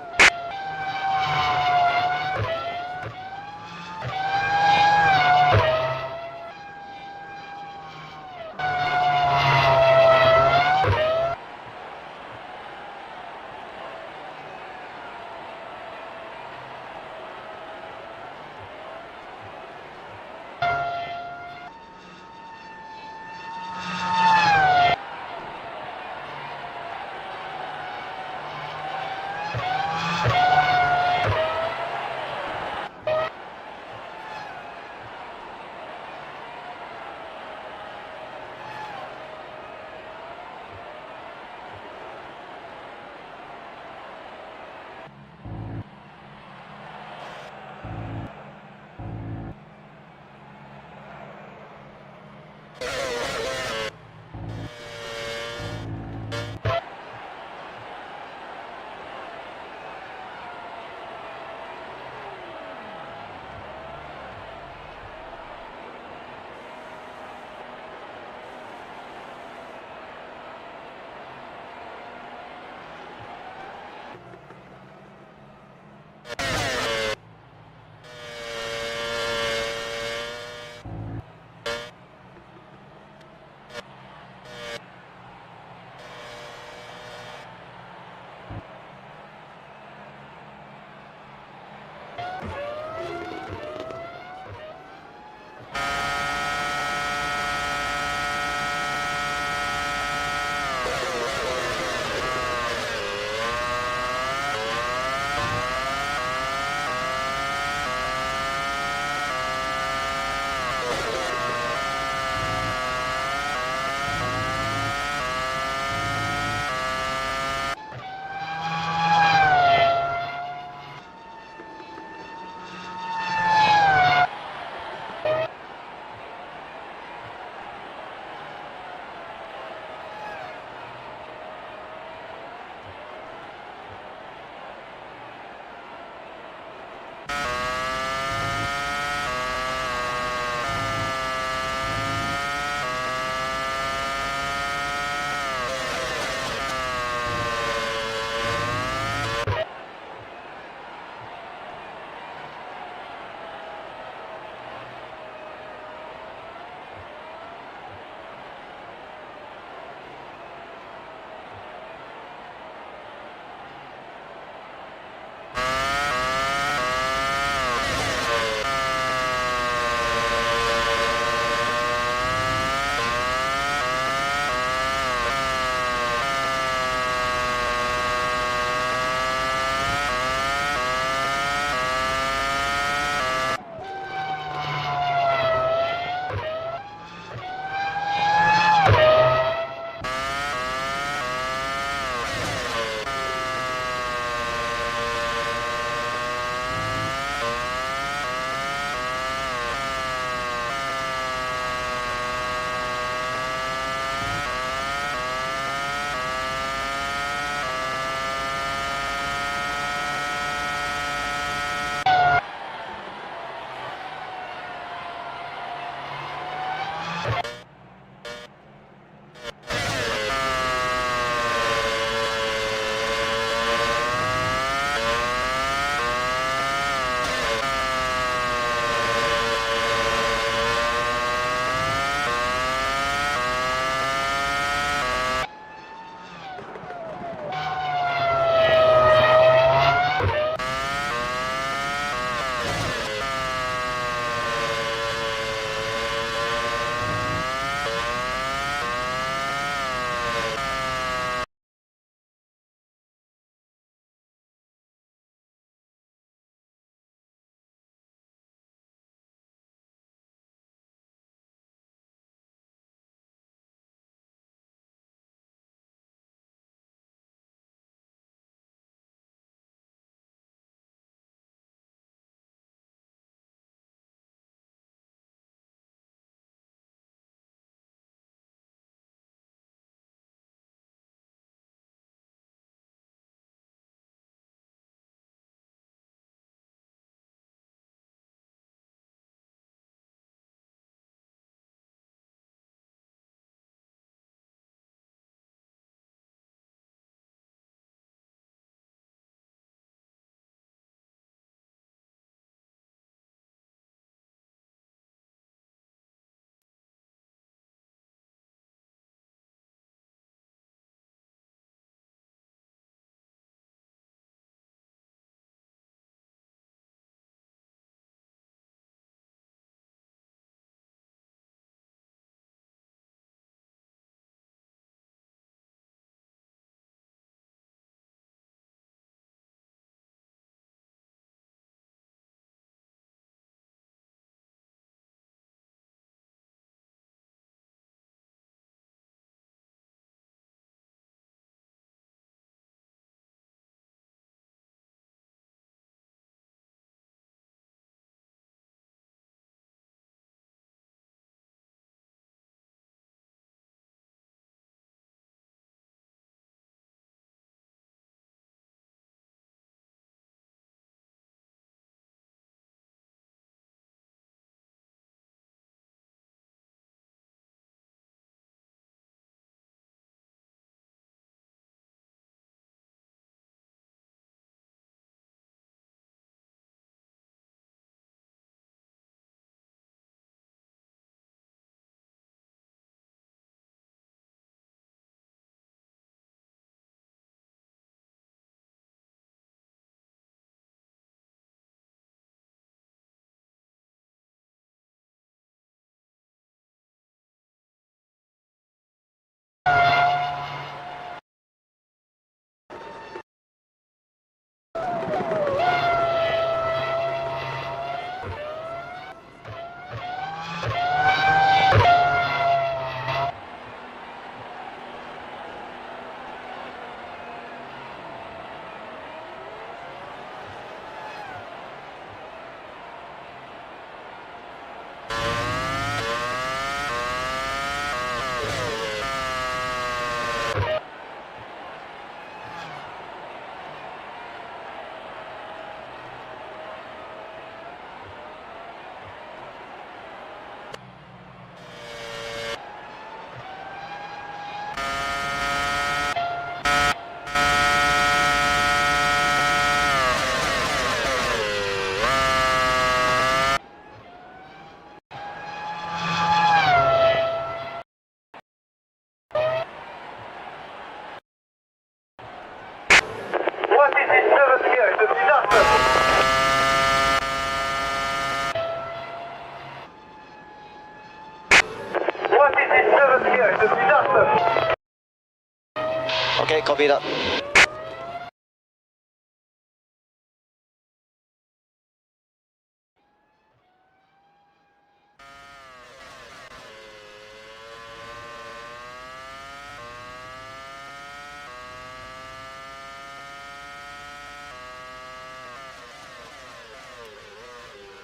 Okay, copy that.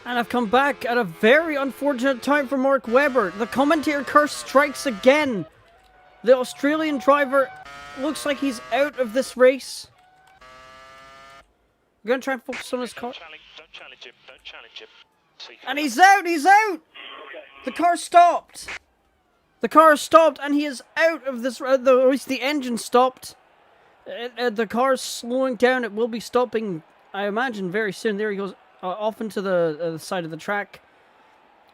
And I've come back at a very unfortunate time for Mark Webber. The commentator curse strikes again. The Australian driver looks like he's out of this race. We're going to try and focus on his car. Don't challenge him. Don't challenge him. And he's out! He's out! The car stopped. The car stopped and he is out of this... at least the engine stopped. The car's slowing down. It will be stopping, I imagine, very soon. There he goes. Off into the side of the track.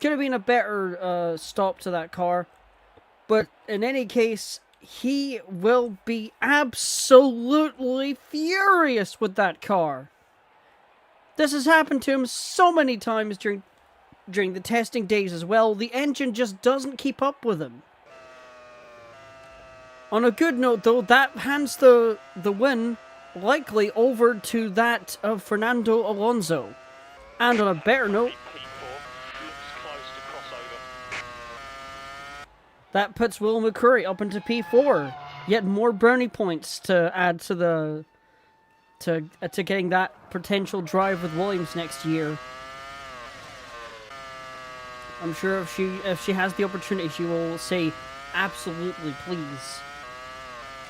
Could have been a better stop to that car. But in any case, he will be absolutely furious with that car. This has happened to him so many times during the testing days as well. The engine just doesn't keep up with him. On a good note though, that hands the win likely over to that of Fernando Alonso. And on a better note, that puts Will McCurry up into P4. Yet more brownie points to add to the to getting that potential drive with Williams next year. I'm sure if she has the opportunity, she will say absolutely please,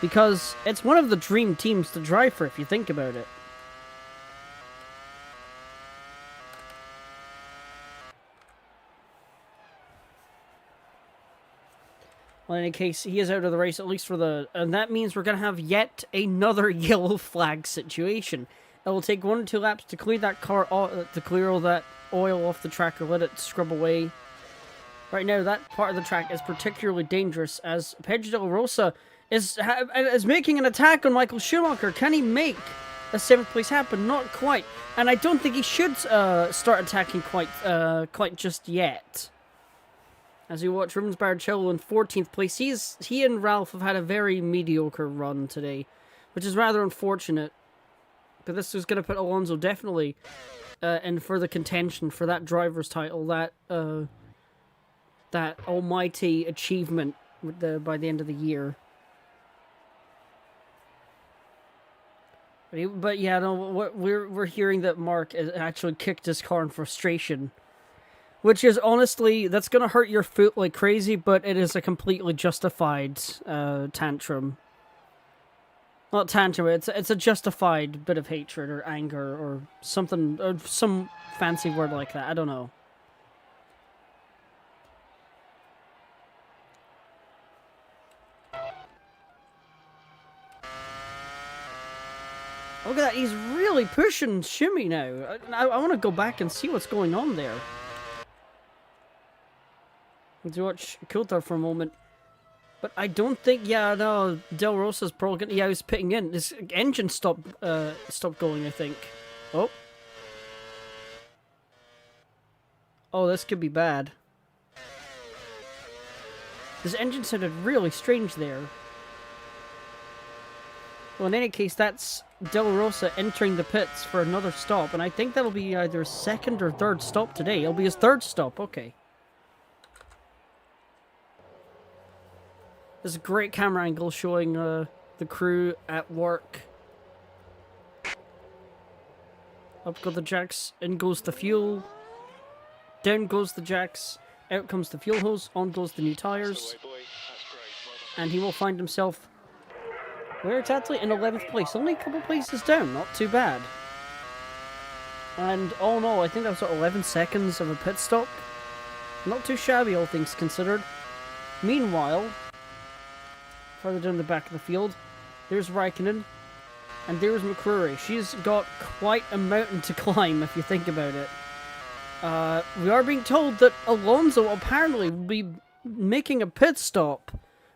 because it's one of the dream teams to drive for if you think about it. Well, in any case, he is out of the race, at least for the... And that means we're going to have yet another yellow flag situation. It will take 1 or 2 laps to clear that car, to clear all that oil off the track or let it scrub away. Right now, that part of the track is particularly dangerous, as Pedro de la Rosa is making an attack on Michael Schumacher. Can he make a 7th place happen? Not quite. And I don't think he should start attacking quite just yet. As we watch Rubens Barrichello in 14th place, he and Ralph have had a very mediocre run today, which is rather unfortunate. But this is going to put Alonso definitely in further contention for that driver's title, that almighty achievement by the end of the year. But yeah, no, what we're hearing that Mark actually kicked his car in frustration. Which is honestly, that's going to hurt your foot like crazy, but it is a completely justified tantrum. Not tantrum, it's a justified bit of hatred or anger or something, or some fancy word like that, I don't know. Look at that, he's really pushing Shimmy now. I want to go back and see what's going on there. Let's watch Coulthard for a moment. But I don't think, yeah, no, Del Rosa's probably gonna, yeah, he's pitting in. His engine stopped going, I think. Oh. Oh, this could be bad. This engine sounded really strange there. Well, in any case, that's Del Rosa entering the pits for another stop, and I think that'll be either his 2nd or 3rd stop today. It'll be his 3rd stop, okay. There's a great camera angle showing the crew at work. Up go the jacks, in goes the fuel. Down goes the jacks, out comes the fuel hose, on goes the new tyres. And he will find himself, where exactly? In 11th place. Only a couple places down, not too bad. And oh no, I think that was 11 seconds of a pit stop. Not too shabby, all things considered. Meanwhile, further down the back of the field, there's Raikkonen, and there's McCrory. She's got quite a mountain to climb, if you think about it. We are being told that Alonso apparently will be making a pit stop,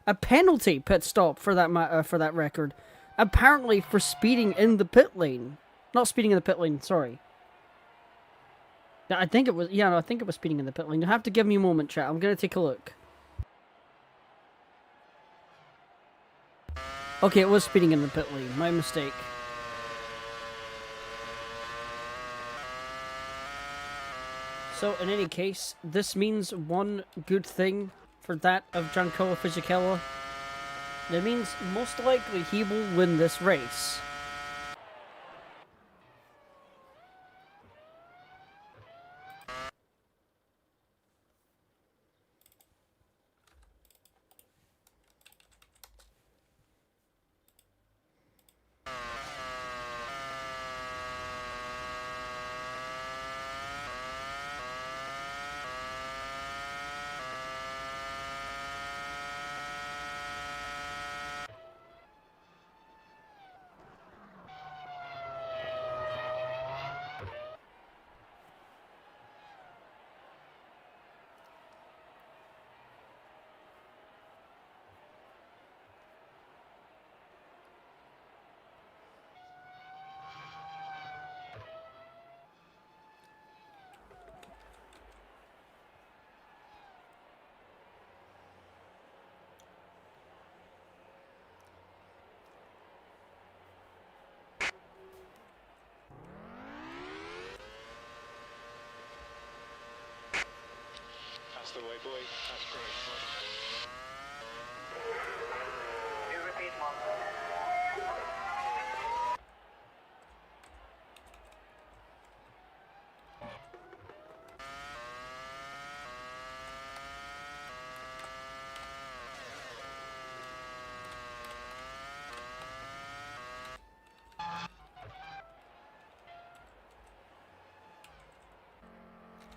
a penalty pit stop for that record, apparently for speeding in the pit lane. Not speeding in the pit lane, sorry. Yeah, I think it was speeding in the pit lane. You'll have to give me a moment, chat. I'm going to take a look. Okay, it was speeding in the pit lane. My mistake. So, in any case, this means one good thing for that of Giancarlo Fisichella. It means most likely he will win this race. That's the way, boy. That's great. You repeat, Mark.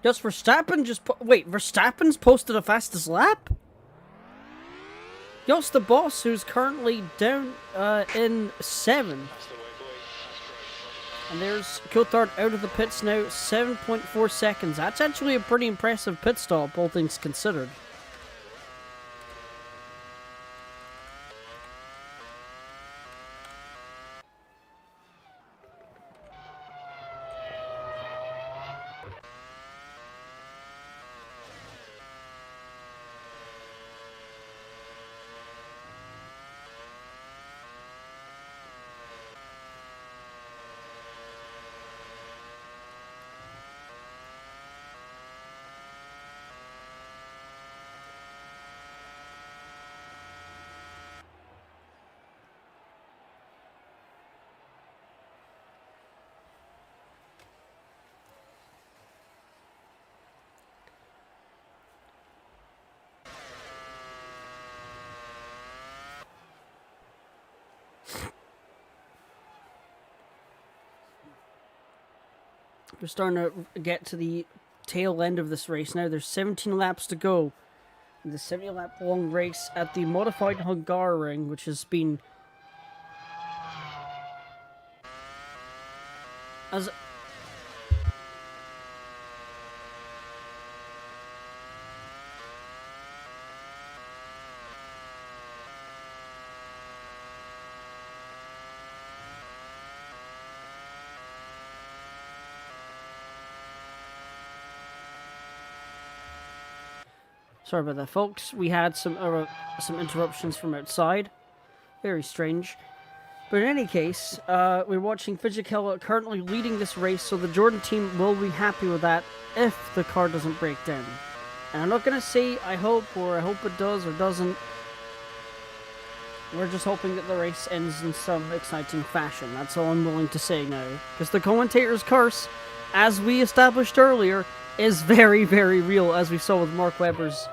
Does Verstappen just wait, Verstappen's posted a fastest lap? Jos the boss, who's currently down in 7. That's the way, boy. That's great. And there's Coulthard out of the pits now, 7.4 seconds. That's actually a pretty impressive pit stop, all things considered. We're starting to get to the tail end of this race now. There's 17 laps to go. In the 70-lap long race at the modified Hungaroring, which has been as sorry about that, folks. We had some interruptions from outside. Very strange. But in any case, we're watching Fisichella currently leading this race, so the Jordan team will be happy with that if the car doesn't break down. And I'm not going to say I hope, or I hope it does or doesn't. We're just hoping that the race ends in some exciting fashion. That's all I'm willing to say now. Because the commentator's curse, as we established earlier, is very, very real, as we saw with Mark Webber's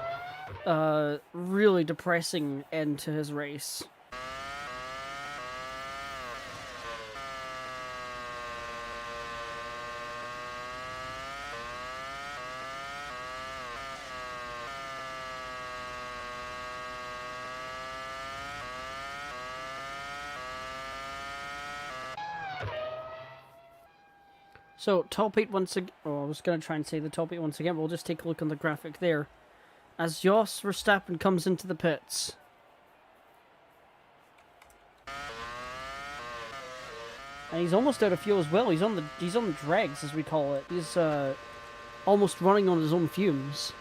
really depressing end to his race. So, top 8 once again. Oh, I was going to try and say the top 8 once again, but we'll just take a look on the graphic there. As Jos Verstappen comes into the pits. And he's almost out of fuel as well. He's on the dregs, as we call it. He's almost running on his own fumes.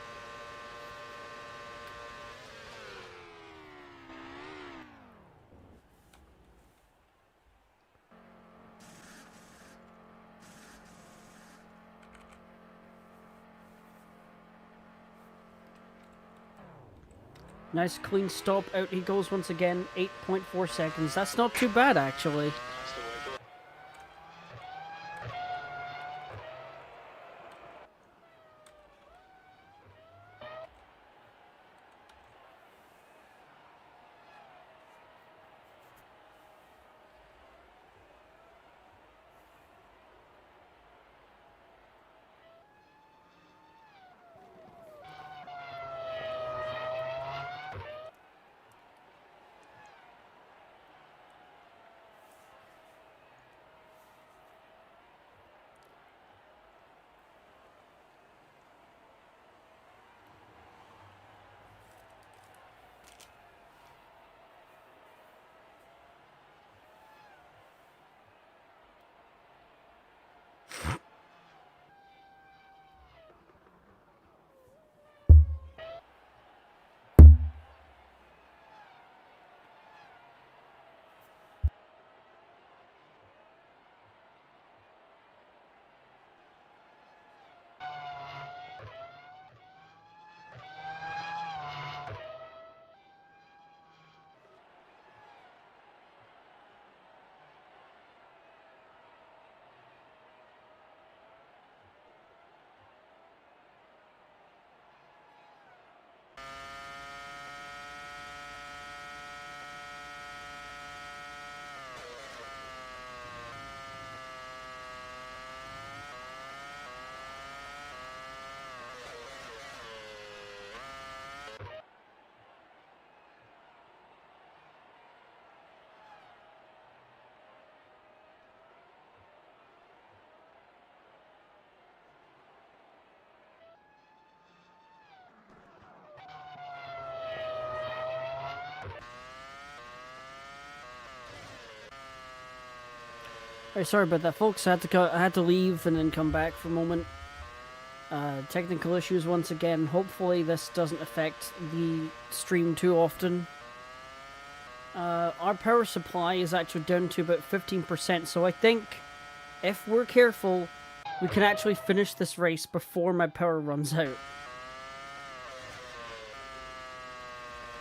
Nice clean stop. Out he goes once again. 8.4 seconds. That's not too bad, actually. That's the way to do it. Alright, sorry about that, folks. I had to leave and then come back for a moment. Technical issues once again. Hopefully this doesn't affect the stream too often. Our power supply is actually down to about 15%, so I think if we're careful, we can actually finish this race before my power runs out.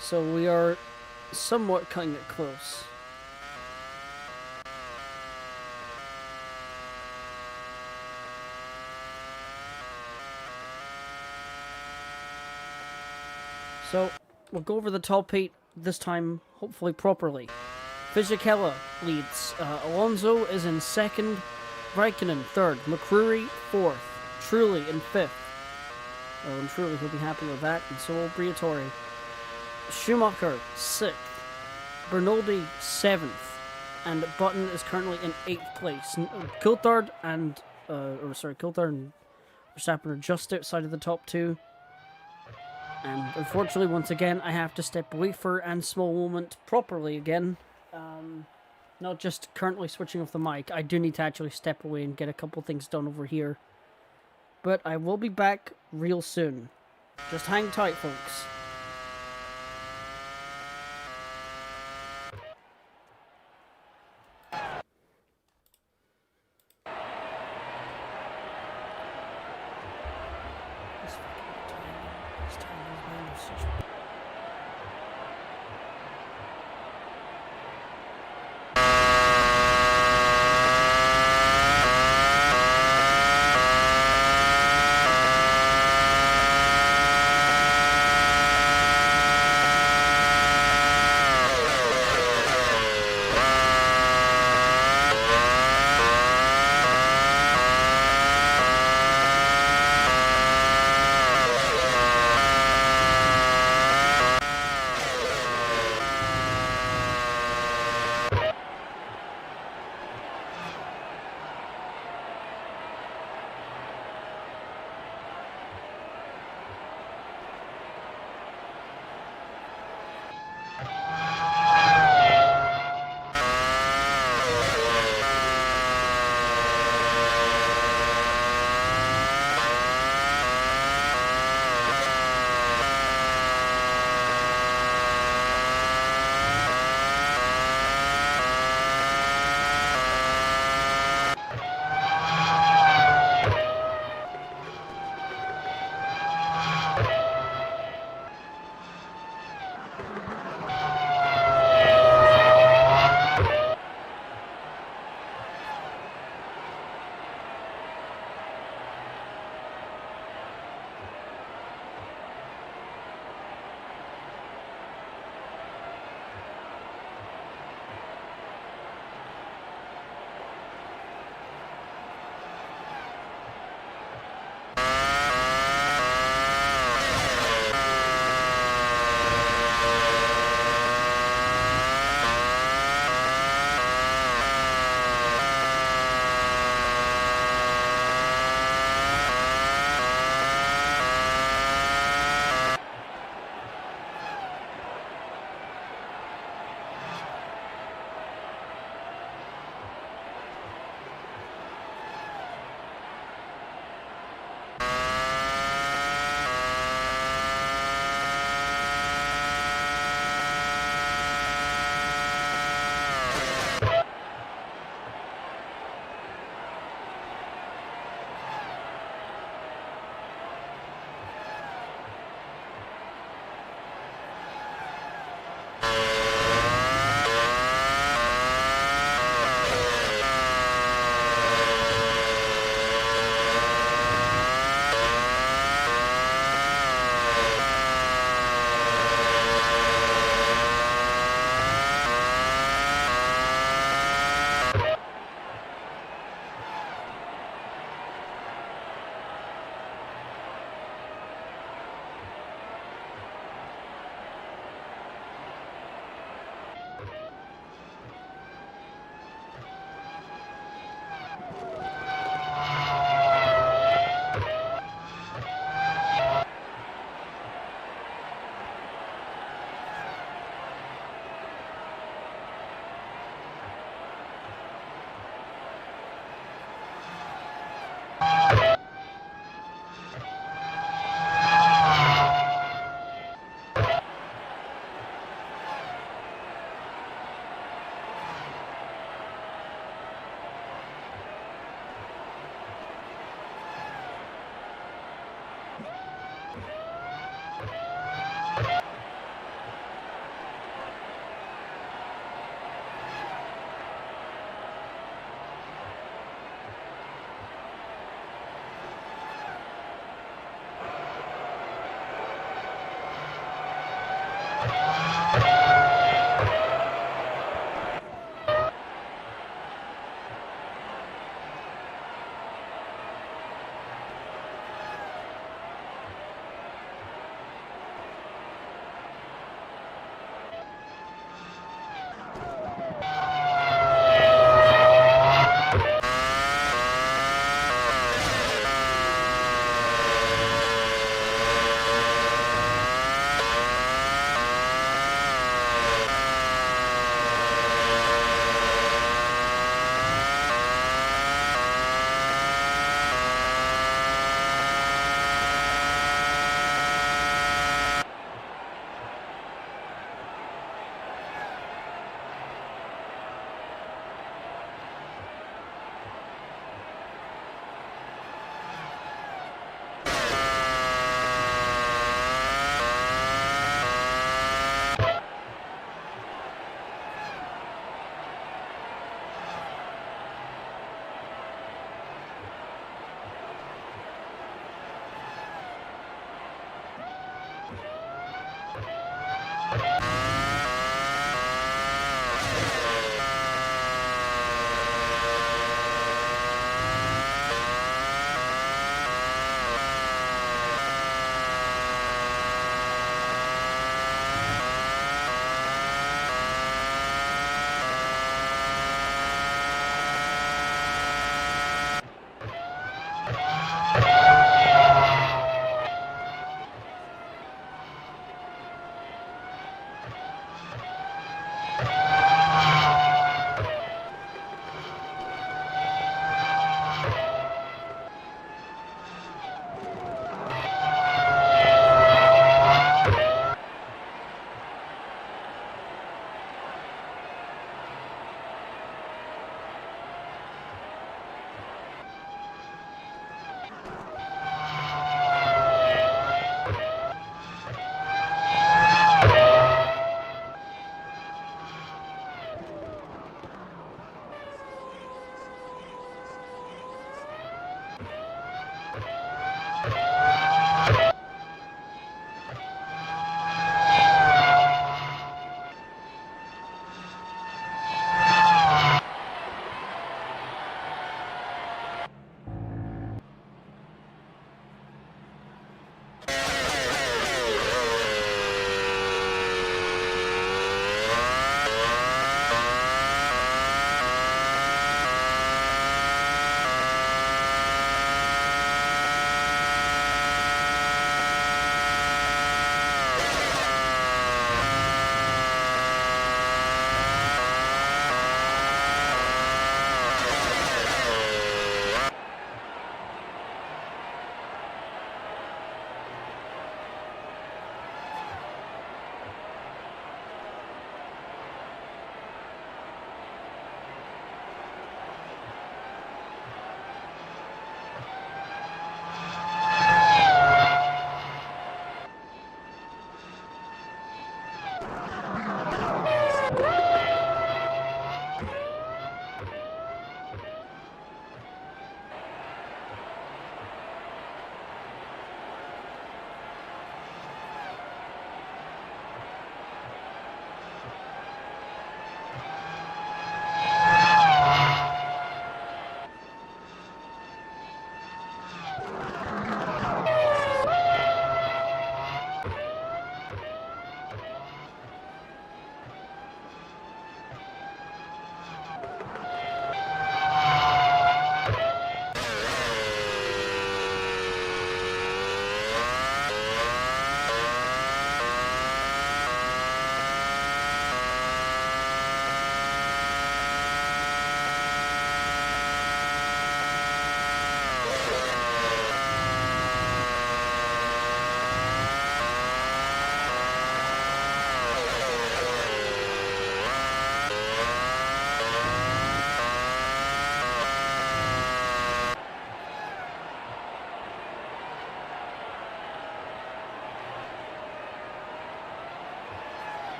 So we are somewhat cutting it close. So, we'll go over the top 8 this time, hopefully properly. Fisichella leads. Alonso is in 2nd. Raikkonen 3rd. McCreary 4th. Trulli in 5th. Oh, and Trulli will be happy with that, and so will Briatore. Schumacher 6th. Bernoldi 7th. And Button is currently in 8th place. Coulthard and Verstappen are just outside of the top 2. And unfortunately, once again, I have to step away for a small moment properly again. Not just currently switching off the mic. I do need to actually step away and get a couple things done over here. But I will be back real soon. Just hang tight, folks.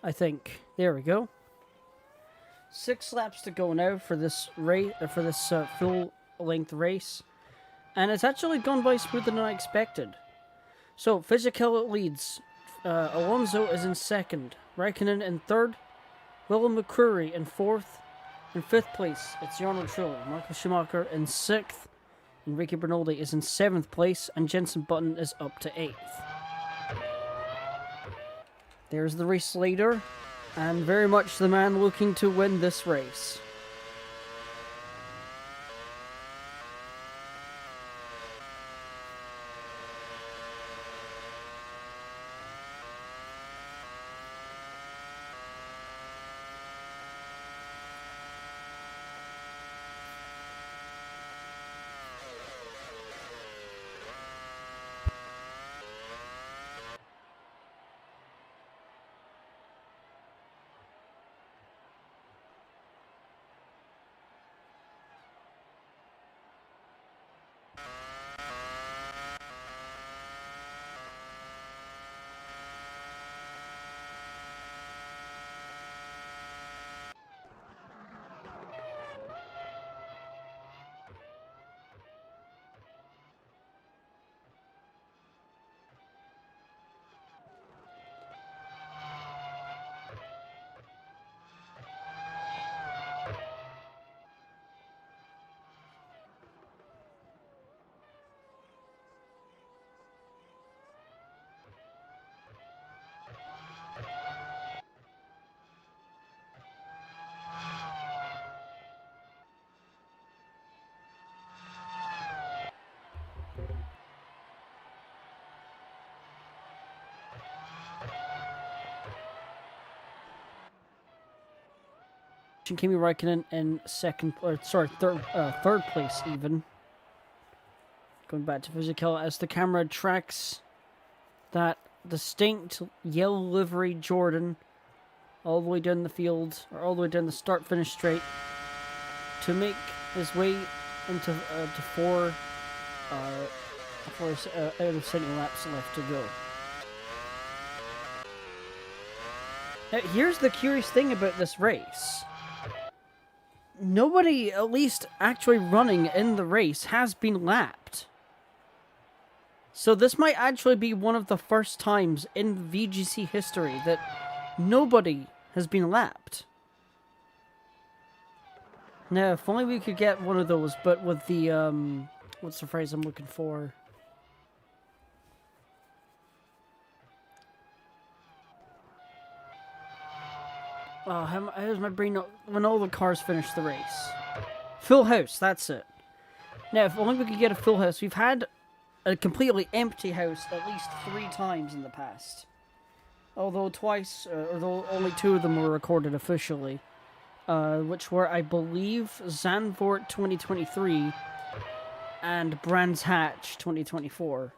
I think. There we go. 6 laps to go now for this race, full-length race, and it's actually gone by smoother than I expected. So Fisichella leads. Alonso is in second. Raikkonen in third. Willem McCreary in fourth. In fifth place, it's Jarno Trulli. Michael Schumacher in sixth. Enrique Bernoldi is in seventh place, and Jenson Button is up to eighth. There's the race leader, and very much the man looking to win this race. Kimi Raikkonen in third place even. Going back to Fisichella as the camera tracks that distinct yellow livery Jordan all the way down the field, or all the way down the start-finish straight, to make his way into four out of 70 laps left to go. Now, here's the curious thing about this race. Nobody, at least actually running in the race, has been lapped. So this might actually be one of the first times in VGC history that nobody has been lapped. Now, if only we could get one of those, but with the, what's the phrase I'm looking for? Oh, how's my brain not... When all the cars finish the race. Full house, that's it. Now, if only we could get a full house. We've had a completely empty house at least 3 times in the past. Although only 2 of them were recorded officially. Which were, I believe, Zandvoort 2023 and Brands Hatch 2024.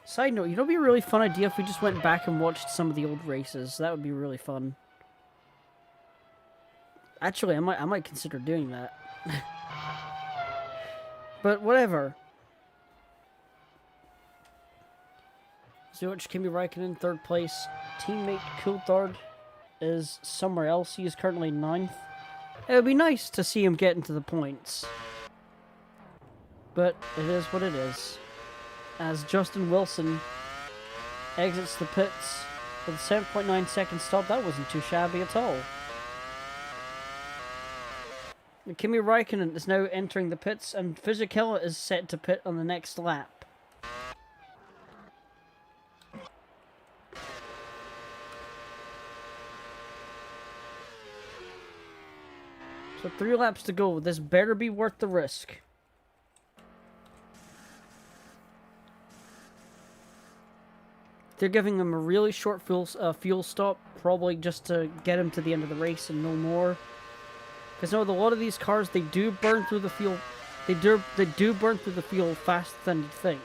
Side note, you know, it'd be a really fun idea if we just went back and watched some of the old races. That would be really fun. Actually, I might consider doing that. But whatever. George Kimi Raikkonen, 3rd place. Teammate Coulthard is somewhere else. He is currently 9th. It would be nice to see him get into the points. But it is what it is. As Justin Wilson exits the pits with a 7.9 second stop. That wasn't too shabby at all. Kimi Raikkonen is now entering the pits, and Fisichella is set to pit on the next lap. So 3 laps to go. This better be worth the risk. They're giving him a really short fuel stop, probably just to get him to the end of the race and no more. Because no, a lot of these cars, they do burn through the fuel. They do burn through the fuel faster than you think.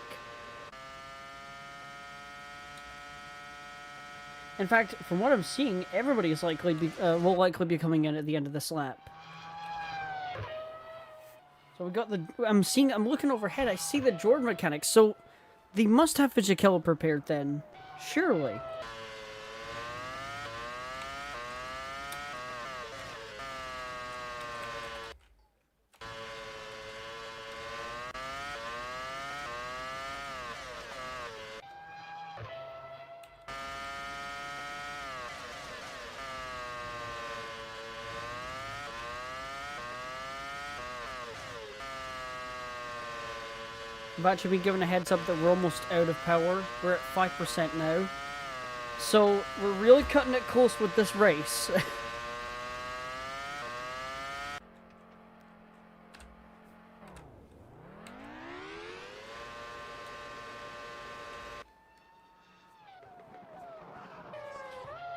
In fact, from what I'm seeing, everybody is will likely be coming in at the end of this lap. So we got the. I'm looking overhead. I see the Jordan mechanics. So they must have Fisichella prepared then. Surely. We've actually been given a heads up that we're almost out of power. We're at 5% now. So, we're really cutting it close with this race.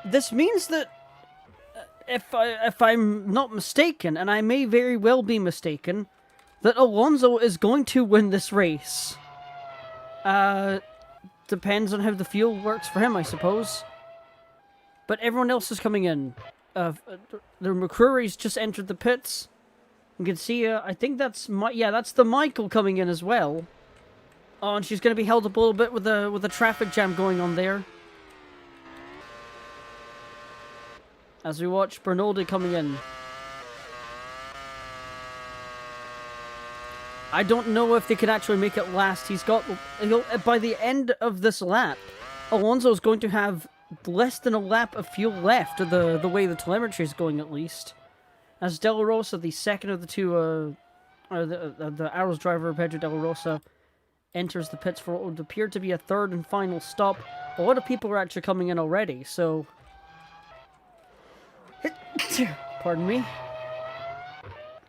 This means that if I'm not mistaken, and I may very well be mistaken, that Alonso is going to win this race. Depends on how the fuel works for him, I suppose. But everyone else is coming in. The McCrory's just entered the pits. You can see, I think that's that's the Michael coming in as well. Oh, and she's going to be held up a little bit with a traffic jam going on there. As we watch Bernoldi coming in. I don't know if they can actually make it last. By the end of this lap, Alonso's going to have less than a lap of fuel left, the way the telemetry is going at least. As De La Rosa, the second of the two, the Arrows driver, Pedro De La Rosa, enters the pits for what would appear to be a third and final stop. A lot of people are actually coming in already, so... Pardon me.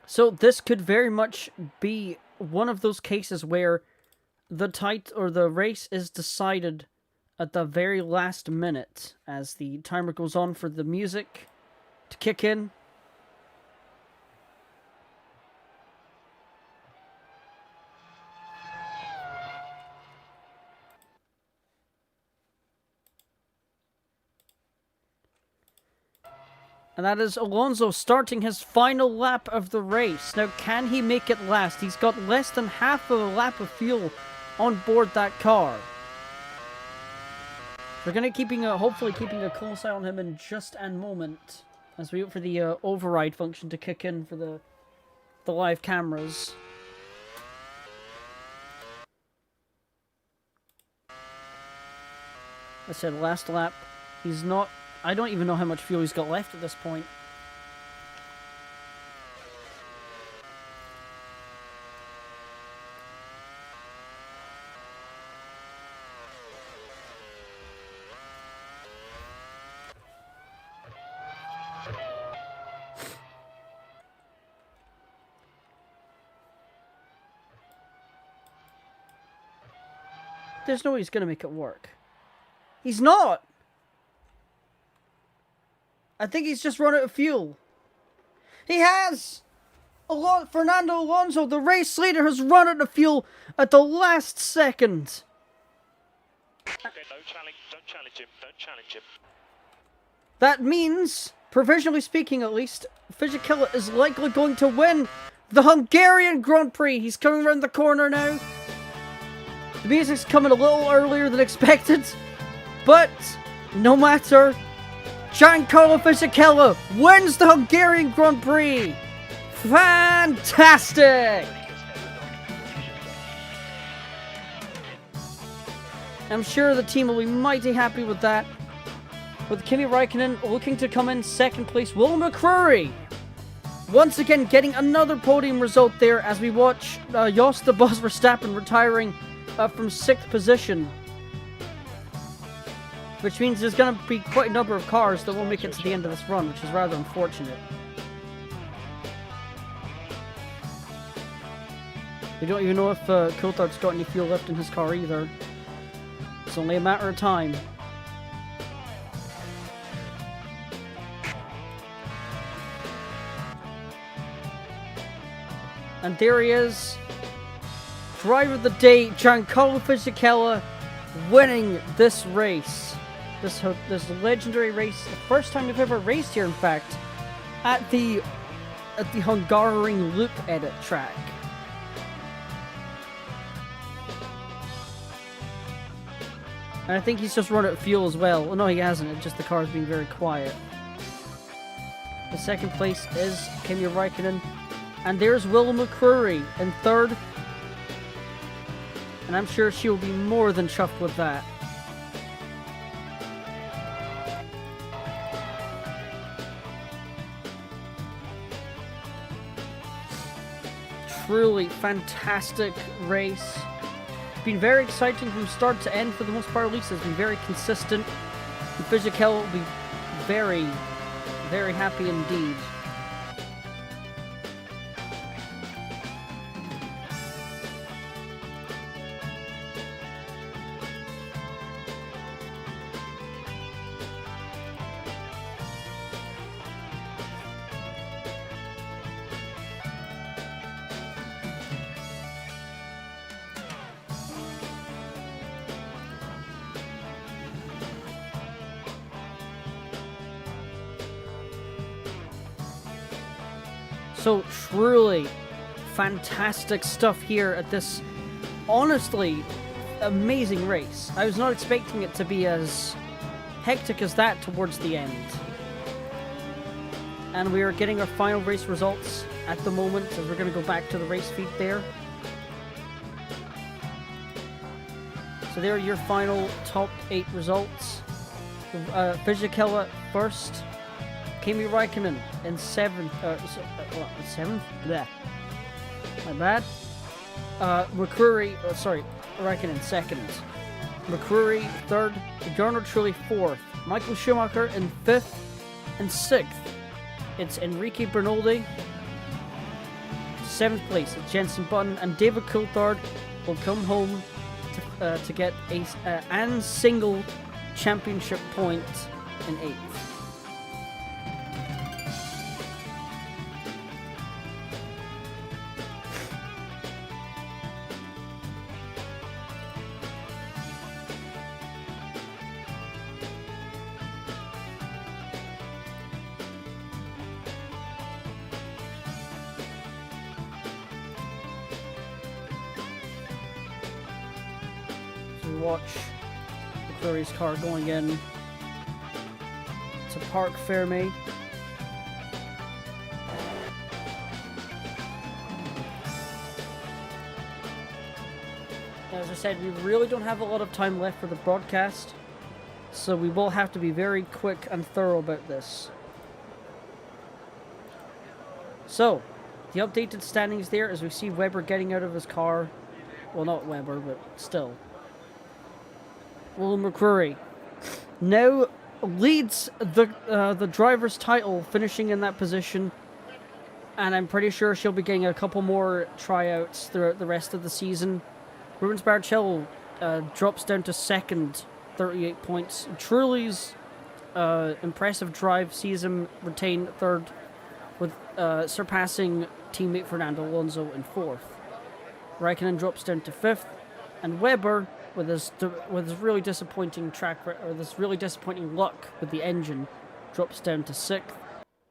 So this could very much be one of those cases where the race is decided at the very last minute as the timer goes on for the music to kick in. And that is Alonso starting his final lap of the race. Now, can he make it last? He's got less than half of a lap of fuel on board that car. We're going to hopefully keeping a close eye on him in just a moment. As we wait for the override function to kick in for the live cameras. I said last lap. He's not... I don't even know how much fuel he's got left at this point. There's no way he's going to make it work. He's not! I think he's just run out of fuel. He has! Fernando Alonso, the race leader, has run out of fuel at the last second. Okay, don't challenge him, don't challenge him. That means, provisionally speaking at least, Fisichella is likely going to win the Hungarian Grand Prix. He's coming around the corner now. The music's coming a little earlier than expected, but no matter, Giancarlo Fisichella wins the Hungarian Grand Prix. Fantastic! I'm sure the team will be mighty happy with that. With Kimi Räikkönen looking to come in second place, Will McCrory once again getting another podium result there as we watch Jos de Bos Verstappen retiring from 6th position. Which means there's going to be quite a number of cars that won't make it to the end of this run, which is rather unfortunate. We don't even know if Coulthard's got any fuel left in his car either. It's only a matter of time. And there he is. Driver of the day, Giancarlo Fisichella, winning this race. This legendary race. The first time we've ever raced here, in fact, at the Hungaroring Loop Edit track. And I think he's just run out of fuel as well. Well, no, he hasn't. It's just the car's being very quiet. The second place is Kimi Räikkönen. And there's Will McCrory in third. And I'm sure she will be more than chuffed with that. Truly fantastic race. been very exciting from start to end for the most part. At least it's been very consistent. And Fisichella will be very, very happy indeed. So truly fantastic stuff here at this honestly amazing race. I was not expecting it to be as hectic as that towards the end. And we are getting our final race results at the moment as we're going to go back to the race feed there. So there are your final top 8 results. Fisichella first. Kimi Räikkönen in 7th. 7th? Bleh. My bad. Räikkönen 2nd. McCreary 3rd. Gernot Trulli 4th. Michael Schumacher in 5th and 6th. It's Enrique Bernoldi. 7th place. It's Jenson Button. And David Coulthard will come home to get a single championship point in 8th. Watch McCreary's car going in to Parc Fermé. As I said, we really don't have a lot of time left for the broadcast, so we will have to be very quick and thorough about this. So, the updated standings there as we see Webber getting out of his car. Well, not Webber, but still. Will McCreary now leads the driver's title, finishing in that position, and I'm pretty sure she'll be getting a couple more tryouts throughout the rest of the season. Rubens Barrichello drops down to 2nd, 38 points. Trulli's impressive drive sees him retain 3rd, with surpassing teammate Fernando Alonso in 4th. Raikkonen drops down to 5th, and Webber, with his really disappointing this really disappointing luck with the engine, drops down to 6th.